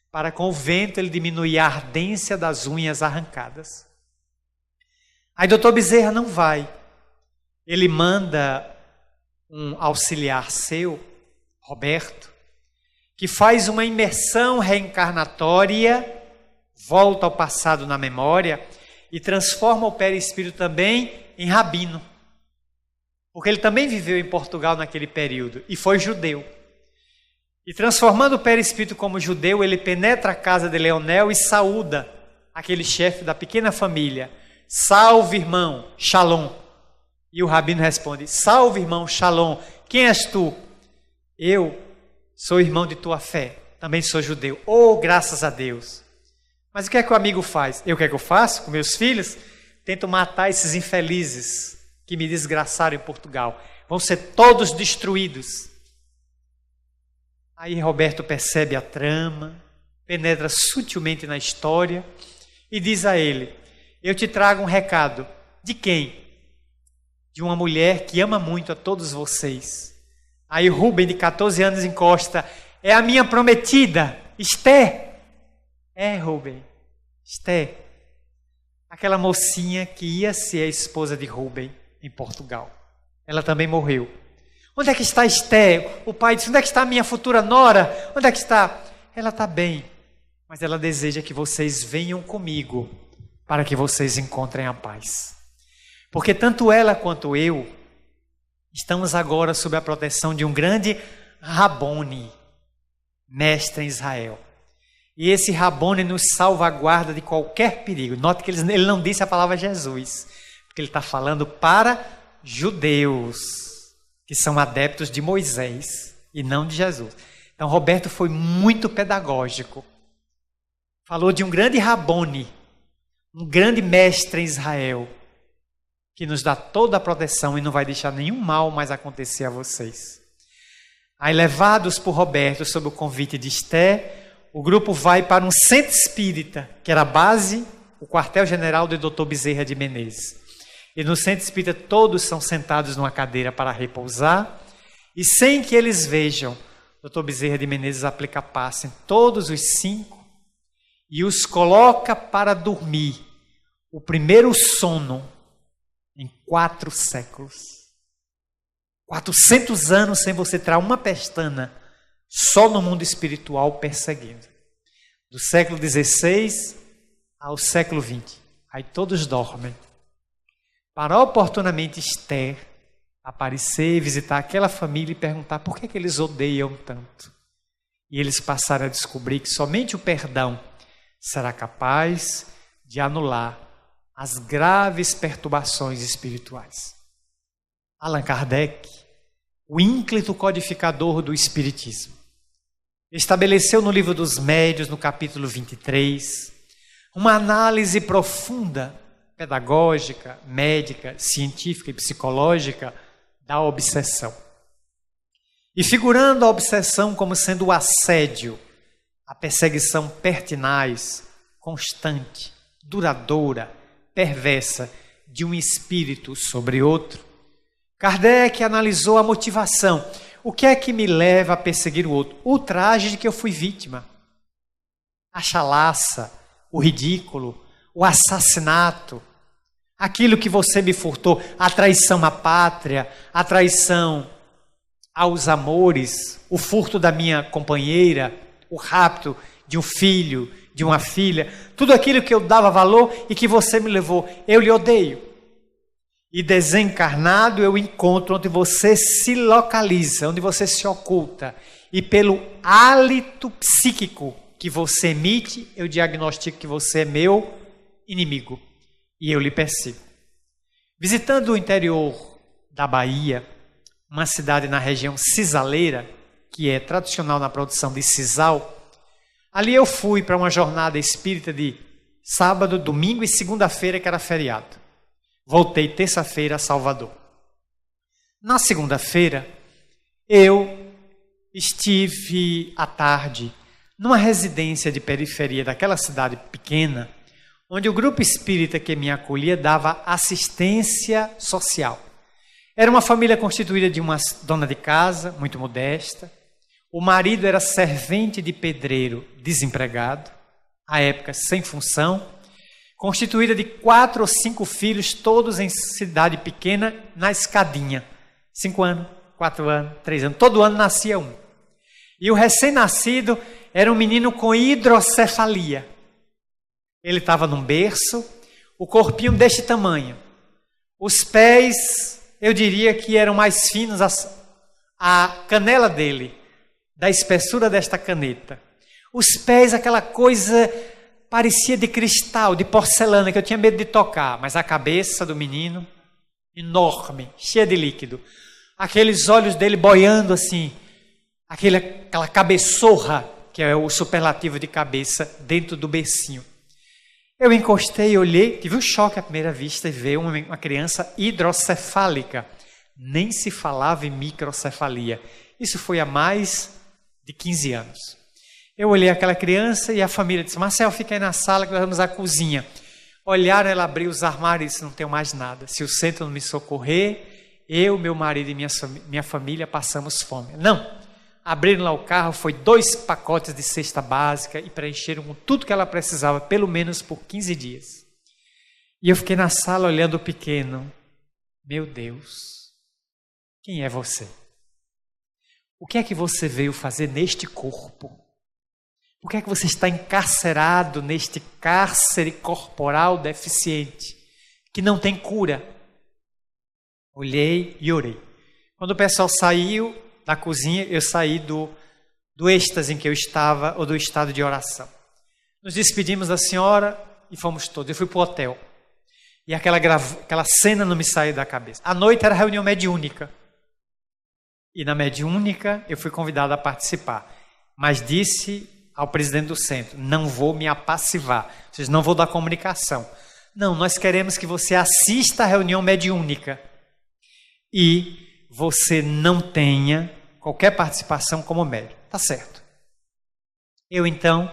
Speaker 1: para com o vento ele diminuir a ardência das unhas arrancadas. Aí doutor Bezerra não vai. Ele manda um auxiliar seu, Roberto, que faz uma imersão reencarnatória, volta ao passado na memória e transforma o perispírito também em rabino. Porque ele também viveu em Portugal naquele período e foi judeu. E transformando o perispírito como judeu, ele penetra a casa de Leonel e saúda aquele chefe da pequena família. Salve, irmão, shalom. E o rabino responde, salve, irmão, shalom. Quem és tu? Eu sou irmão de tua fé, também sou judeu. Oh, graças a Deus. Mas o que é que o amigo faz? O que é que eu faço com meus filhos? Tento matar esses infelizes que me desgraçaram em Portugal. Vão ser todos destruídos. Aí Roberto percebe a trama, penetra sutilmente na história e diz a ele, eu te trago um recado. De quem? De uma mulher que ama muito a todos vocês. Aí Rubem, de 14 anos, encosta, é a minha prometida, Esther. É, Rubem, Esther. Aquela mocinha que ia ser a esposa de Rubem em Portugal. Ela também morreu. Onde é que está Esther? O pai disse, onde é que está a minha futura nora? Onde é que está? Ela está bem, mas ela deseja que vocês venham comigo para que vocês encontrem a paz. Porque tanto ela quanto eu estamos agora sob a proteção de um grande Rabone, mestre em Israel. E esse Rabone nos salvaguarda de qualquer perigo. Note que ele não disse a palavra Jesus, porque ele está falando para judeus, que são adeptos de Moisés e não de Jesus. Então Roberto foi muito pedagógico. Falou de um grande Rabone, um grande mestre em Israel, que nos dá toda a proteção e não vai deixar nenhum mal mais acontecer a vocês. Aí, levados por Roberto sob o convite de Esther, o grupo vai para um centro espírita, que era a base, o quartel-general do Dr. Bezerra de Menezes. E no centro espírita todos são sentados numa cadeira para repousar, e sem que eles vejam, o Dr. Bezerra de Menezes aplica passe em todos os 5 e os coloca para dormir o primeiro sono em 4 séculos. 400 anos sem você tirar uma pestana, só no mundo espiritual perseguindo. Do século XVI ao século XX. Aí todos dormem. Para oportunamente Esther aparecer, visitar aquela família e perguntar por que eles odeiam tanto. E eles passaram a descobrir que somente o perdão será capaz de anular as graves perturbações espirituais. Allan Kardec, o ínclito codificador do Espiritismo, estabeleceu no Livro dos Médiuns, no capítulo 23, uma análise profunda, pedagógica, médica, científica e psicológica da obsessão. E figurando a obsessão como sendo o assédio, a perseguição pertinaz, constante, duradoura, perversa de um espírito sobre outro, Kardec analisou a motivação. O que é que me leva a perseguir o outro? O ultraje de que eu fui vítima, a chalaça, o ridículo, o assassinato, aquilo que você me furtou, a traição à pátria, a traição aos amores, o furto da minha companheira, o rapto de um filho, de uma filha, tudo aquilo que eu dava valor e que você me levou, eu lhe odeio. E desencarnado eu encontro onde você se localiza, onde você se oculta. E pelo hálito psíquico que você emite, eu diagnostico que você é meu inimigo. E eu lhe persigo. Visitando o interior da Bahia, uma cidade na região cisaleira, que é tradicional na produção de sisal, ali eu fui para uma jornada espírita de sábado, domingo e segunda-feira, que era feriado. Voltei terça-feira a Salvador. Na segunda-feira, eu estive à tarde numa residência de periferia daquela cidade pequena, onde o grupo espírita que me acolhia dava assistência social. Era uma família constituída de uma dona de casa, muito modesta. O marido era servente de pedreiro desempregado, à época sem função, constituída de 4 ou 5 filhos, todos em cidade pequena, na escadinha. 5 anos, 4 anos, 3 anos, todo ano nascia um. E o recém-nascido era um menino com hidrocefalia. Ele estava num berço, o corpinho deste tamanho. Os pés, eu diria que eram mais finos, a canela dele, da espessura desta caneta. Os pés, aquela coisa parecia de cristal, de porcelana, que eu tinha medo de tocar. Mas a cabeça do menino, enorme, cheia de líquido. Aqueles olhos dele boiando assim, aquela cabeçorra, que é o superlativo de cabeça, dentro do bercinho. Eu encostei e olhei, tive um choque à primeira vista e ver uma criança hidrocefálica. Nem se falava em microcefalia. Isso foi há mais de 15 anos. Eu olhei aquela criança e a família disse: Marcel, fica aí na sala que nós vamos à cozinha. Olharam, ela abriu os armários e disse: não tenho mais nada. Se o centro não me socorrer, eu, meu marido e minha família passamos fome. Não. Abriram lá o carro, foi 2 pacotes de cesta básica e preencheram com tudo que ela precisava, pelo menos por 15 dias. E eu fiquei na sala olhando o pequeno. Meu Deus, quem é você? O que é que você veio fazer neste corpo? Por que é que você está encarcerado neste cárcere corporal deficiente, que não tem cura? Olhei e orei. Quando o pessoal saiu da cozinha, eu saí do êxtase em que eu estava, ou do estado de oração. Nos despedimos da senhora e fomos todos. Eu fui para o hotel. E aquela cena não me saiu da cabeça. À noite era reunião mediúnica. E na mediúnica eu fui convidado a participar. Mas disse ao presidente do centro: não vou me apassivar, ou seja, não vou dar comunicação. Não, nós queremos que você assista à reunião mediúnica e você não tenha qualquer participação como médium. Tá certo. Eu, então,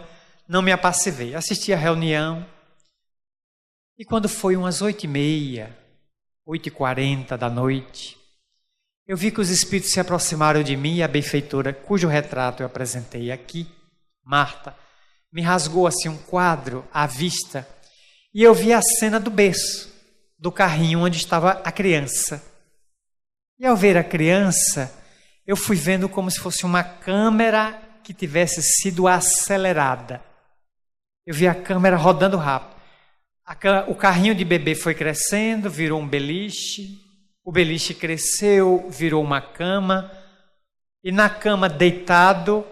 Speaker 1: não me apassivei. Assisti à reunião e quando foi umas 8h30, 8h40 da noite, eu vi que os espíritos se aproximaram de mim e a benfeitora, cujo retrato eu apresentei aqui, Marta, me rasgou assim um quadro à vista e eu vi a cena do berço, do carrinho onde estava a criança. E ao ver a criança, eu fui vendo como se fosse uma câmera que tivesse sido acelerada. Eu vi a câmera rodando rápido. O carrinho de bebê foi crescendo, virou um beliche. O beliche cresceu, virou uma cama. E na cama, deitado,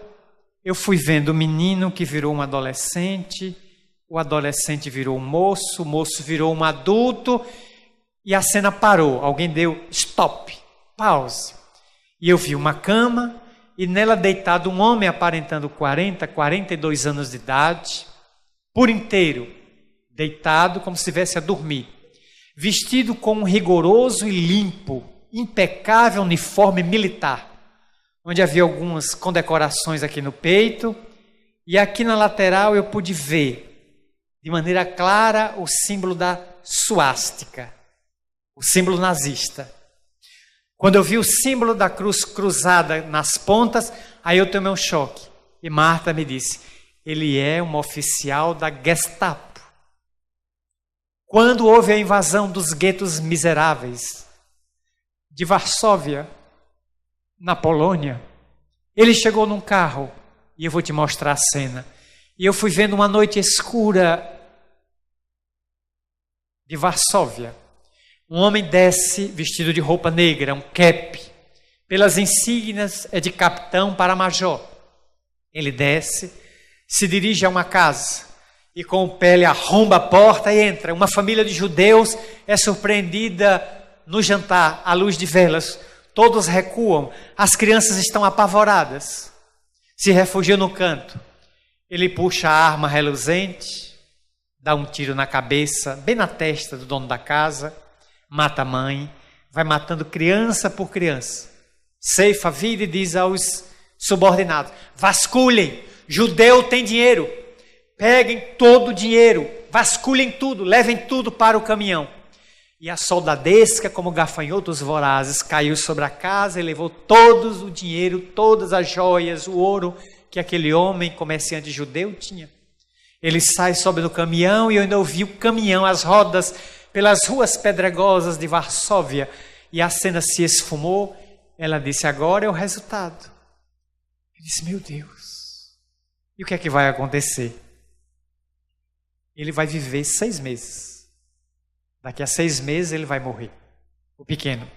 Speaker 1: eu fui vendo o menino que virou um adolescente. O adolescente virou um moço, o moço virou um adulto. E a cena parou. Alguém deu stop, pause. E eu vi uma cama e nela deitado um homem aparentando 40, 42 anos de idade, por inteiro, deitado como se estivesse a dormir, vestido com um rigoroso e limpo, impecável uniforme militar, onde havia algumas condecorações aqui no peito, e aqui na lateral eu pude ver, de maneira clara, o símbolo da suástica, o símbolo nazista. Quando eu vi o símbolo da cruz cruzada nas pontas, aí eu tomei um choque. E Marta me disse: ele é um oficial da Gestapo. Quando houve a invasão dos guetos miseráveis de Varsóvia, na Polônia, ele chegou num carro, e eu vou te mostrar a cena. E eu fui vendo uma noite escura de Varsóvia. Um homem desce vestido de roupa negra, um cap. Pelas insígnias é de capitão para major. Ele desce, se dirige a uma casa e com o pé ele arromba a porta e entra. Uma família de judeus é surpreendida no jantar à luz de velas. Todos recuam, as crianças estão apavoradas. Se refugiam no canto. Ele puxa a arma reluzente, dá um tiro na cabeça, bem na testa do dono da casa. Mata a mãe, vai matando criança por criança. Ceifa a vida e diz aos subordinados: vasculhem, judeu tem dinheiro. Peguem todo o dinheiro, vasculhem tudo, levem tudo para o caminhão. E a soldadesca, como gafanhotos vorazes, caiu sobre a casa e levou todo o dinheiro, todas as joias, o ouro que aquele homem, comerciante judeu, tinha. Ele sai, sobe no caminhão e eu ainda ouvi o caminhão, as rodas, pelas ruas pedregosas de Varsóvia, e a cena se esfumou. Ela disse: agora é o resultado. Eu disse: meu Deus, e o que é que vai acontecer? Ele vai viver 6 meses. Daqui a 6 meses ele vai morrer, o pequeno.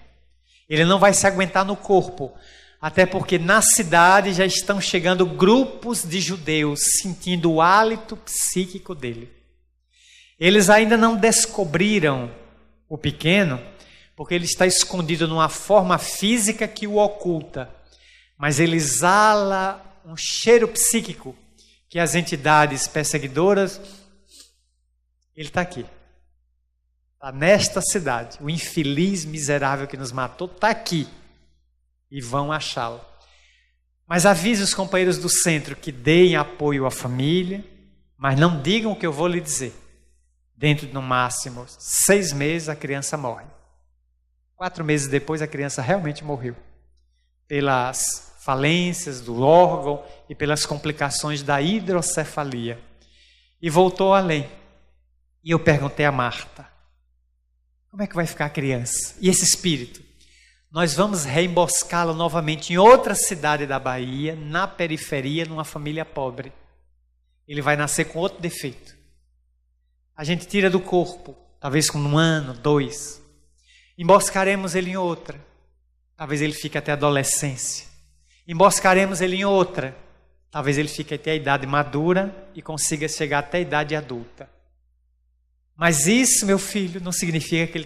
Speaker 1: Ele não vai se aguentar no corpo, até porque na cidade já estão chegando grupos de judeus, sentindo o hálito psíquico dele. Eles ainda não descobriram o pequeno, porque ele está escondido numa forma física que o oculta. Mas ele exala um cheiro psíquico que as entidades perseguidoras... Ele está aqui. Está nesta cidade. O infeliz miserável que nos matou está aqui. E vão achá-lo. Mas avise os companheiros do centro que deem apoio à família, mas não digam o que eu vou lhe dizer. Dentro de no máximo 6 meses a criança morre. 4 meses depois a criança realmente morreu. Pelas falências do órgão e pelas complicações da hidrocefalia. E voltou além. E eu perguntei a Marta: como é que vai ficar a criança? E esse espírito? Nós vamos reemboscá-lo novamente em outra cidade da Bahia, na periferia, numa família pobre. Ele vai nascer com outro defeito. A gente tira do corpo, talvez com 1 ano, 2. Emboscaremos ele em outra. Talvez ele fique até a adolescência. Emboscaremos ele em outra. Talvez ele fique até a idade madura e consiga chegar até a idade adulta. Mas isso, meu filho, não significa que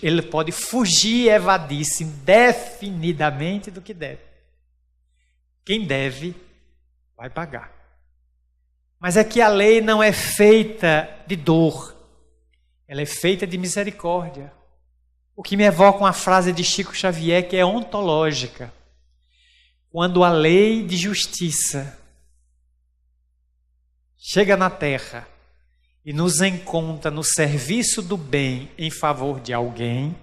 Speaker 1: ele pode fugir e evadir-se indefinidamente do que deve. Quem deve, vai pagar. Mas é que a lei não é feita de dor, ela é feita de misericórdia. O que me evoca uma frase de Chico Xavier que é ontológica. Quando a lei de justiça chega na terra e nos encontra no serviço do bem em favor de alguém,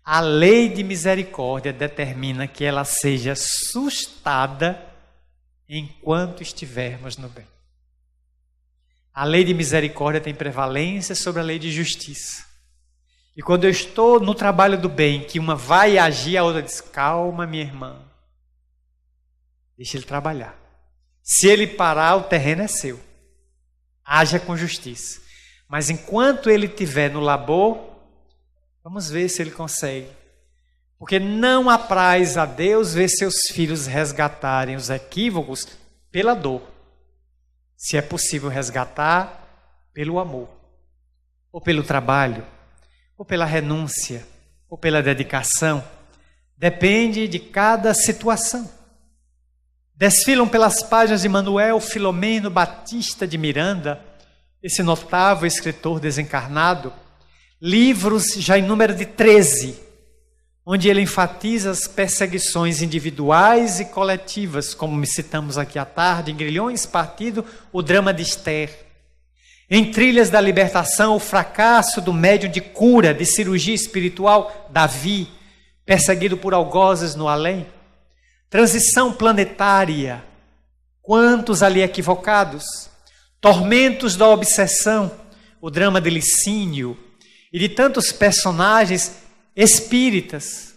Speaker 1: a lei de misericórdia determina que ela seja sustada enquanto estivermos no bem. A lei de misericórdia tem prevalência sobre a lei de justiça. E quando eu estou no trabalho do bem, que uma vai agir, a outra diz, calma, minha irmã, deixa ele trabalhar. Se ele parar, o terreno é seu. Haja com justiça. Mas enquanto ele estiver no labor, vamos ver se ele consegue. Porque não apraz a Deus ver seus filhos resgatarem os equívocos pela dor. Se é possível resgatar pelo amor, ou pelo trabalho, ou pela renúncia, ou pela dedicação, depende de cada situação. Desfilam pelas páginas de Manuel Filomeno Batista de Miranda, esse notável escritor desencarnado, livros já em número de 13, onde ele enfatiza as perseguições individuais e coletivas, como citamos aqui à tarde, em Grilhões Partido, o drama de Esther. Em Trilhas da Libertação, o fracasso do médium de cura, de cirurgia espiritual, Davi, perseguido por algozes no além. Transição planetária, quantos ali equivocados. Tormentos da obsessão, o drama de Licínio, e de tantos personagens espíritas.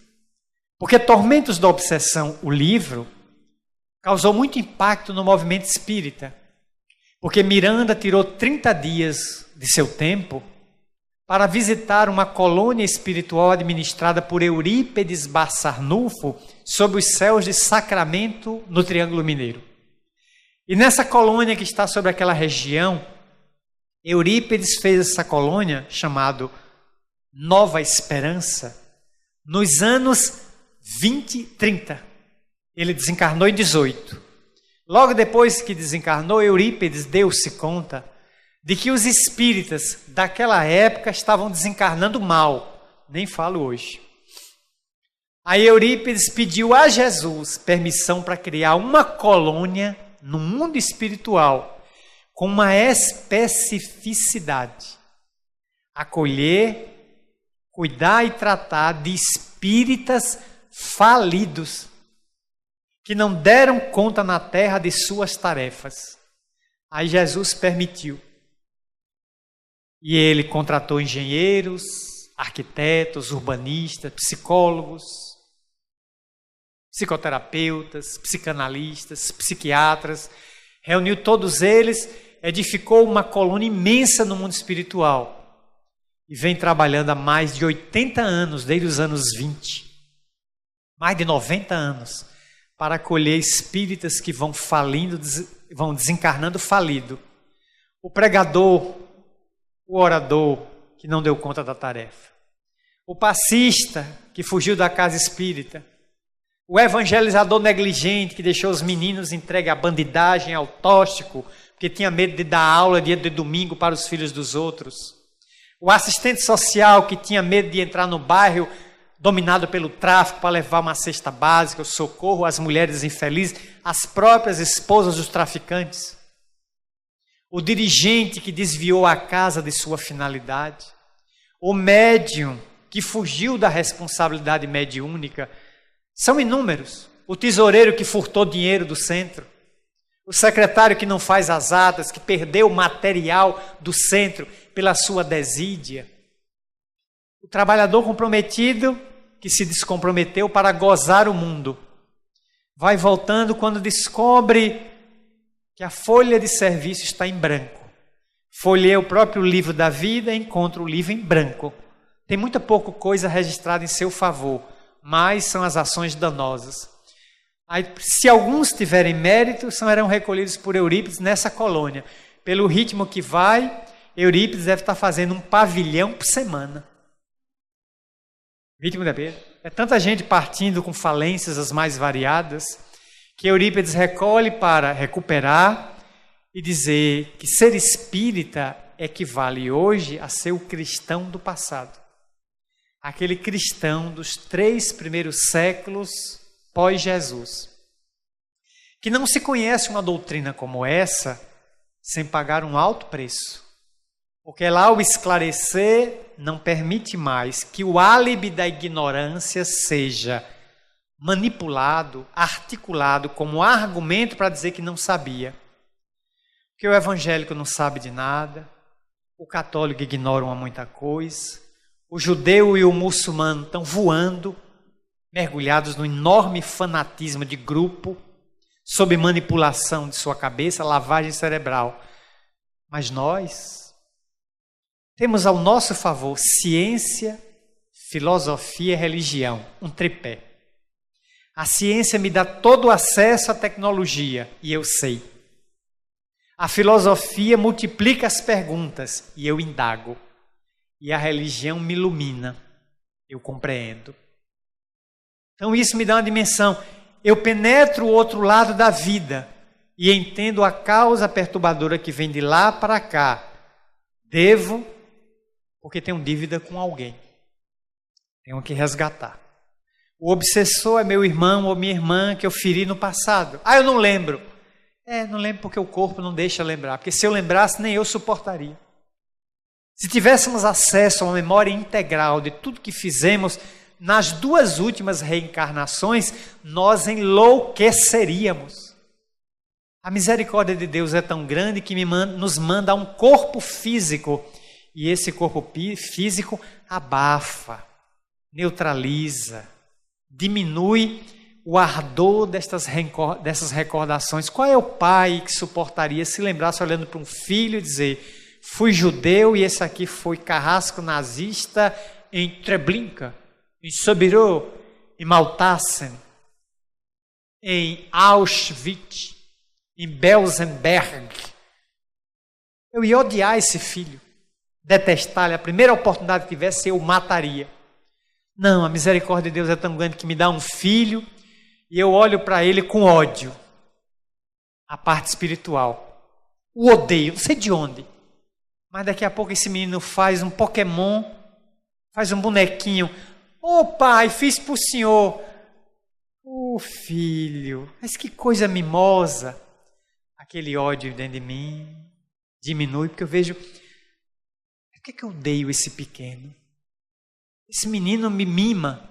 Speaker 1: Porque Tormentos da Obsessão, o livro, causou muito impacto no movimento espírita. Porque Miranda tirou 30 dias de seu tempo para visitar uma colônia espiritual administrada por Eurípedes Barçarnulfo sob os céus de Sacramento, no Triângulo Mineiro. E nessa colônia que está sobre aquela região, Eurípedes fez essa colônia, chamado Nova Esperança, nos anos 20 e 30. Ele desencarnou em 18. Logo depois que desencarnou, Eurípedes deu-se conta de que os espíritas daquela época estavam desencarnando mal. Nem falo hoje. Aí Eurípides pediu a Jesus permissão para criar uma colônia no mundo espiritual com uma especificidade. Acolher, cuidar e tratar de espíritas falidos que não deram conta na terra de suas tarefas. Aí Jesus permitiu. E ele contratou engenheiros, arquitetos, urbanistas, psicólogos, psicoterapeutas, psicanalistas, psiquiatras, reuniu todos eles, edificou uma colônia imensa no mundo espiritual e vem trabalhando há mais de 80 anos, desde os anos 20, mais de 90 anos, para acolher espíritas que vão falindo, vão desencarnando falido. O pregador, o orador que não deu conta da tarefa, o passista que fugiu da casa espírita, o evangelizador negligente que deixou os meninos entregues à bandidagem, ao tóxico, porque tinha medo de dar aula dia de domingo para os filhos dos outros, o assistente social que tinha medo de entrar no bairro dominado pelo tráfico para levar uma cesta básica, o socorro às mulheres infelizes, às próprias esposas dos traficantes, o dirigente que desviou a casa de sua finalidade, o médium que fugiu da responsabilidade mediúnica. São inúmeros. O tesoureiro que furtou dinheiro do centro, o secretário que não faz as atas, que perdeu o material do centro pela sua desídia, o trabalhador comprometido que se descomprometeu para gozar o mundo, vai voltando quando descobre que a folha de serviço está em branco. Folheia o próprio livro da vida e encontra o livro em branco. Tem muita pouca coisa registrada em seu favor, mas são as ações danosas. Aí, se alguns tiverem mérito, serão recolhidos por Eurípides nessa colônia. Pelo ritmo que vai, Eurípides deve estar fazendo um pavilhão por semana. Ritmo da beira. É tanta gente partindo com falências as mais variadas, que Eurípides recolhe para recuperar e dizer que ser espírita equivale hoje a ser o cristão do passado. Aquele cristão dos 3 primeiros séculos pós-Jesus, que não se conhece uma doutrina como essa sem pagar um alto preço. Porque lá o esclarecer não permite mais que o álibi da ignorância seja manipulado, articulado como argumento para dizer que não sabia. Porque o evangélico não sabe de nada, o católico ignora muita coisa, o judeu e o muçulmano estão voando, mergulhados no enorme fanatismo de grupo, sob manipulação de sua cabeça, lavagem cerebral. Mas nós temos ao nosso favor ciência, filosofia e religião, um tripé. A ciência me dá todo o acesso à tecnologia, e eu sei. A filosofia multiplica as perguntas, e eu indago. E a religião me ilumina, eu compreendo. Então isso me dá uma dimensão. Eu penetro o outro lado da vida e entendo a causa perturbadora que vem de lá para cá. Devo, porque tenho dívida com alguém. Tenho que resgatar. O obsessor é meu irmão ou minha irmã que eu feri no passado. Eu não lembro. Não lembro porque o corpo não deixa lembrar. Porque se eu lembrasse, nem eu suportaria. Se tivéssemos acesso a uma memória integral de tudo que fizemos nas 2 últimas reencarnações, nós enlouqueceríamos. A misericórdia de Deus é tão grande que nos manda um corpo físico. E esse corpo físico abafa, neutraliza, diminui o ardor dessas recordações. Qual é o pai que suportaria se lembrasse olhando para um filho e dizer: fui judeu e esse aqui foi carrasco nazista em Treblinka, em Sobirô, em Mauthausen, em Auschwitz, em Belzenberg. Eu ia odiar esse filho, detestar-lhe. A primeira oportunidade que tivesse, eu o mataria. Não, a misericórdia de Deus é tão grande que me dá um filho e eu olho para ele com ódio. A parte espiritual. O odeio, não sei de onde. Mas daqui a pouco esse menino faz um Pokémon, faz um bonequinho. Pai, fiz para o senhor. Filho, mas que coisa mimosa. Aquele ódio dentro de mim diminui, porque eu vejo, por que eu odeio esse pequeno? Esse menino me mima,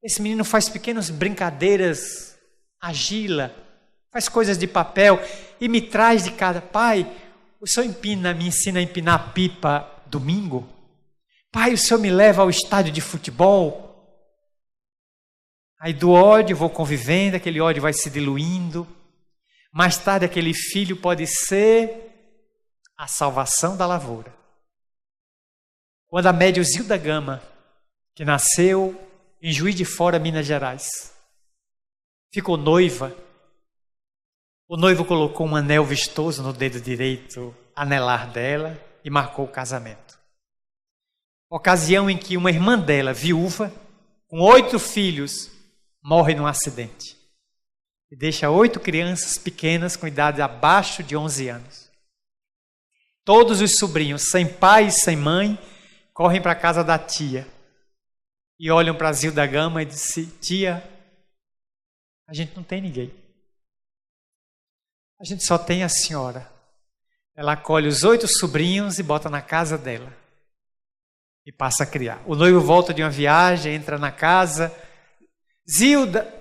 Speaker 1: esse menino faz pequenas brincadeiras, agila, faz coisas de papel e me traz de casa. Pai, o senhor me ensina a empinar pipa domingo? Pai, o senhor me leva ao estádio de futebol? Aí do ódio vou convivendo, aquele ódio vai se diluindo. Mais tarde aquele filho pode ser a salvação da lavoura. Quando a médium Zilda Gama, que nasceu em Juiz de Fora, Minas Gerais, ficou noiva, o noivo colocou um anel vistoso no dedo direito, anelar dela, e marcou o casamento. Ocasião em que uma irmã dela, viúva, com 8 filhos, morre num acidente. E deixa 8 crianças pequenas com idade abaixo de 11 anos. Todos os sobrinhos, sem pai e sem mãe, correm para a casa da tia. E olham para Zilda Gama e dizem: tia, a gente não tem ninguém. A gente só tem a senhora. Ela acolhe os 8 sobrinhos e bota na casa dela. E passa a criar. O noivo volta de uma viagem, entra na casa. Zilda,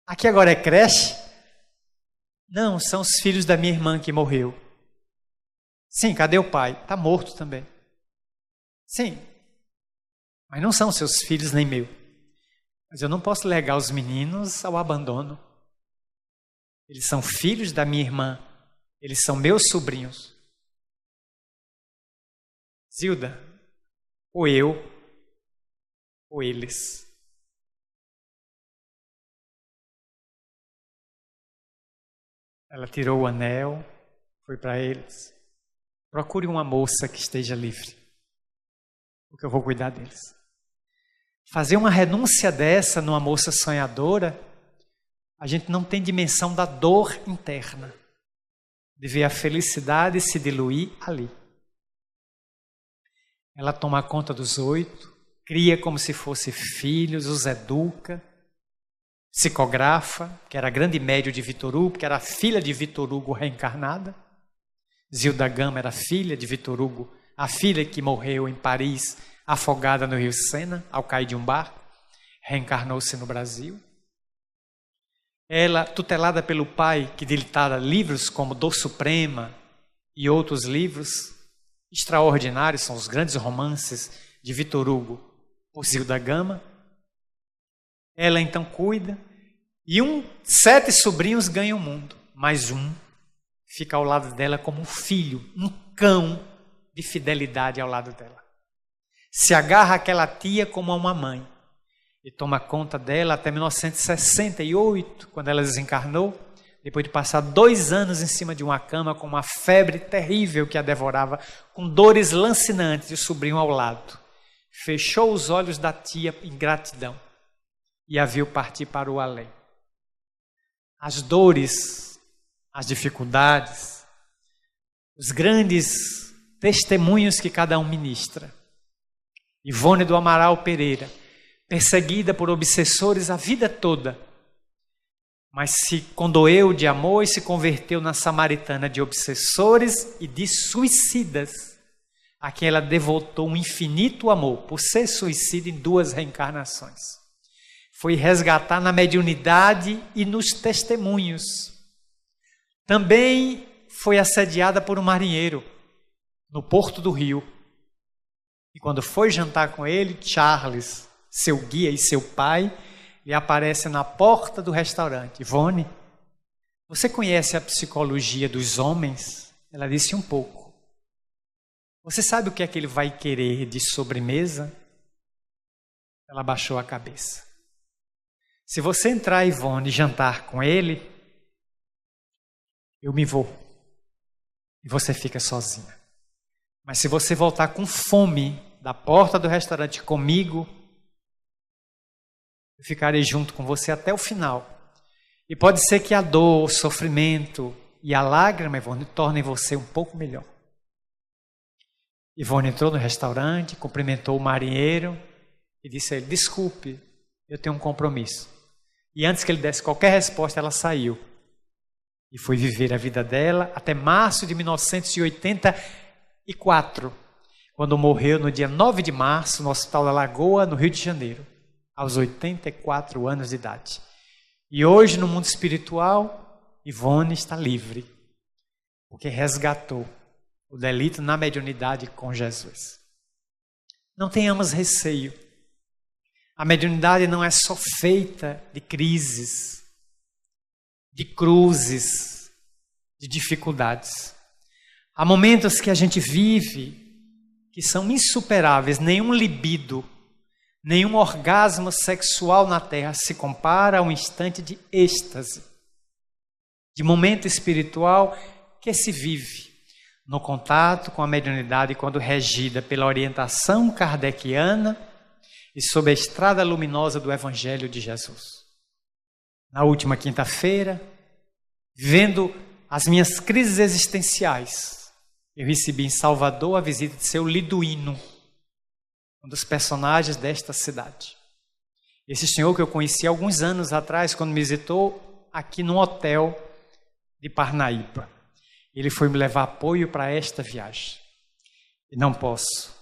Speaker 1: aqui agora é creche? Não, são os filhos da minha irmã que morreu. Sim, cadê o pai? Está morto também. Sim, mas não são seus filhos nem meu. Mas eu não posso legar os meninos ao abandono. Eles são filhos da minha irmã. Eles são meus sobrinhos. Zilda, ou eu, ou eles. Ela tirou o anel, foi para eles. Procure uma moça que esteja livre, porque eu vou cuidar deles. Fazer uma renúncia dessa numa moça sonhadora a gente não tem dimensão da dor interna, de ver a felicidade se diluir ali. Ela toma conta dos 8, cria como se fossem filhos, os educa, psicografa, que era grande médio de Vitor Hugo, que era a filha de Vitor Hugo reencarnada. Zilda Gama era filha de Vitor Hugo, a filha que morreu em Paris, afogada no rio Sena, ao cair de um barco, reencarnou-se no Brasil. Ela, tutelada pelo pai, que ditara livros como Dor Suprema e outros livros extraordinários, são os grandes romances de Vitor Hugo por Zilda Gama. Ela então cuida, e 7 sobrinhos ganham o mundo, mas um fica ao lado dela como um filho, um cão de fidelidade ao lado dela. Se agarra àquela tia como a uma mãe e toma conta dela até 1968, quando ela desencarnou, depois de passar 2 anos em cima de uma cama com uma febre terrível que a devorava, com dores lancinantes, e o sobrinho ao lado. Fechou os olhos da tia em gratidão e a viu partir para o além. As dores, as dificuldades, os grandes testemunhos que cada um ministra. Ivone do Amaral Pereira, perseguida por obsessores a vida toda, mas se condoeu de amor e se converteu na samaritana de obsessores e de suicidas, a quem ela devotou um infinito amor, por ser suicida em 2 reencarnações. Foi resgatar na mediunidade e nos testemunhos. Também foi assediada por um marinheiro no Porto do Rio. E quando foi jantar com ele, Charles, seu guia e seu pai, lhe aparece na porta do restaurante. Ivone, você conhece a psicologia dos homens? Ela disse um pouco. Você sabe o que é que ele vai querer de sobremesa? Ela baixou a cabeça. Se você entrar, Ivone, jantar com ele, eu me vou. E você fica sozinha. Mas se você voltar com fome da porta do restaurante comigo, eu ficarei junto com você até o final. E pode ser que a dor, o sofrimento e a lágrima, Ivone, tornem você um pouco melhor. Ivone entrou no restaurante, cumprimentou o marinheiro e disse a ele, desculpe, eu tenho um compromisso. E antes que ele desse qualquer resposta, ela saiu. E foi viver a vida dela até março de 1984, quando morreu no dia 9 de março, no Hospital da Lagoa, no Rio de Janeiro, aos 84 anos de idade. E hoje, no mundo espiritual, Ivone está livre, porque resgatou o delito na mediunidade com Jesus. Não tenhamos receio. A mediunidade não é só feita de crises, de cruzes, de dificuldades. Há momentos que a gente vive que são insuperáveis. Nenhum libido, nenhum orgasmo sexual na Terra se compara a um instante de êxtase, de momento espiritual que se vive no contato com a mediunidade quando regida pela orientação kardeciana e sob a estrada luminosa do Evangelho de Jesus. Na última quinta-feira, vivendo as minhas crises existenciais, eu recebi em Salvador a visita de seu Liduíno, um dos personagens desta cidade. Esse senhor que eu conheci alguns anos atrás, quando me visitou aqui num hotel de Parnaíba. Ele foi me levar apoio para esta viagem. E não posso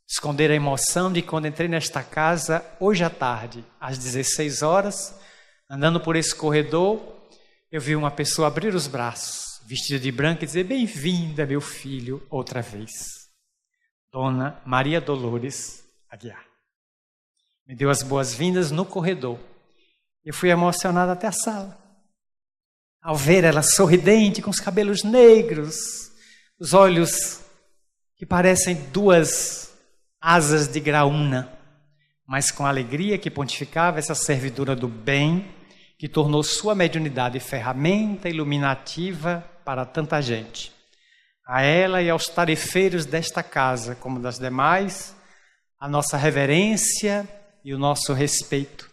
Speaker 1: esconder a emoção de quando entrei nesta casa, hoje à tarde, às 16 horas, andando por esse corredor, eu vi uma pessoa abrir os braços, vestida de branco, e dizer, bem-vinda, meu filho, outra vez. Dona Maria Dolores Aguiar. Me deu as boas-vindas no corredor. Eu fui emocionado até a sala. Ao ver ela sorridente, com os cabelos negros, os olhos que parecem 2 asas de graúna, mas com alegria que pontificava essa servidora do bem, que tornou sua mediunidade ferramenta iluminativa para tanta gente. A ela e aos tarefeiros desta casa, como das demais, a nossa reverência e o nosso respeito.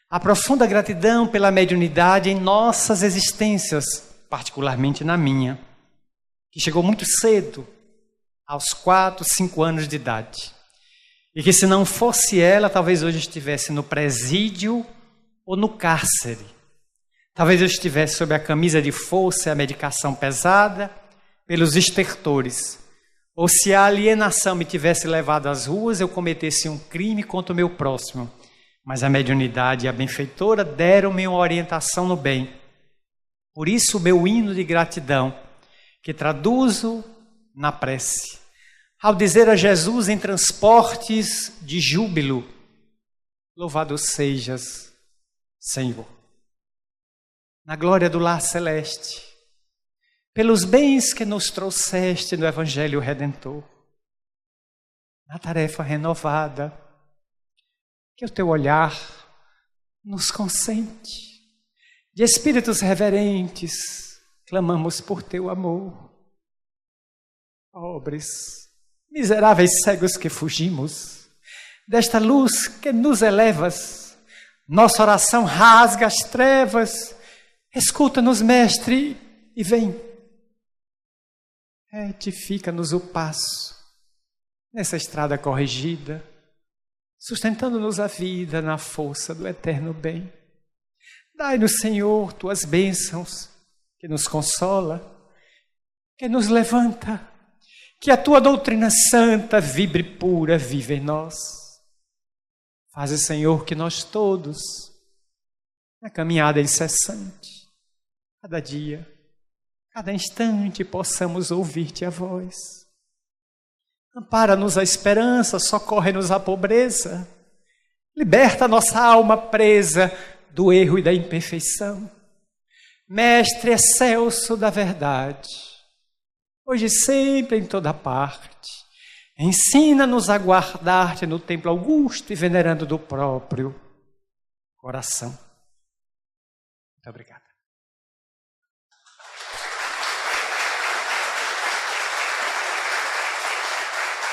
Speaker 1: A profunda gratidão pela mediunidade em nossas existências, particularmente na minha, que chegou muito cedo, aos 4, 5 anos de idade. E que se não fosse ela, talvez hoje estivesse no presídio ou no cárcere. Talvez eu estivesse sob a camisa de força e a medicação pesada pelos estertores. Ou se a alienação me tivesse levado às ruas, eu cometesse um crime contra o meu próximo. Mas a mediunidade e a benfeitora deram-me uma orientação no bem. Por isso o meu hino de gratidão, que traduzo na prece. Ao dizer a Jesus em transportes de júbilo, louvado sejas, Senhor. Na glória do lar celeste, pelos bens que nos trouxeste no Evangelho Redentor, na tarefa renovada, que o teu olhar nos consente. De espíritos reverentes, clamamos por teu amor. Pobres, miseráveis cegos que fugimos, desta luz que nos elevas, nossa oração rasga as trevas. Escuta-nos, Mestre, e vem. Retifica-nos o passo nessa estrada corrigida, sustentando-nos a vida na força do eterno bem. Dai-nos, Senhor, tuas bênçãos, que nos consola, que nos levanta, que a tua doutrina santa vibre pura, viva em nós. Faze, Senhor, que nós todos, na caminhada incessante, cada dia, cada instante, possamos ouvir-te a voz. Ampara-nos a esperança, socorre-nos a pobreza, liberta nossa alma presa do erro e da imperfeição. Mestre excelso da verdade, hoje e sempre em toda parte, ensina-nos a guardar-te no templo augusto e venerando do próprio coração. Muito obrigado.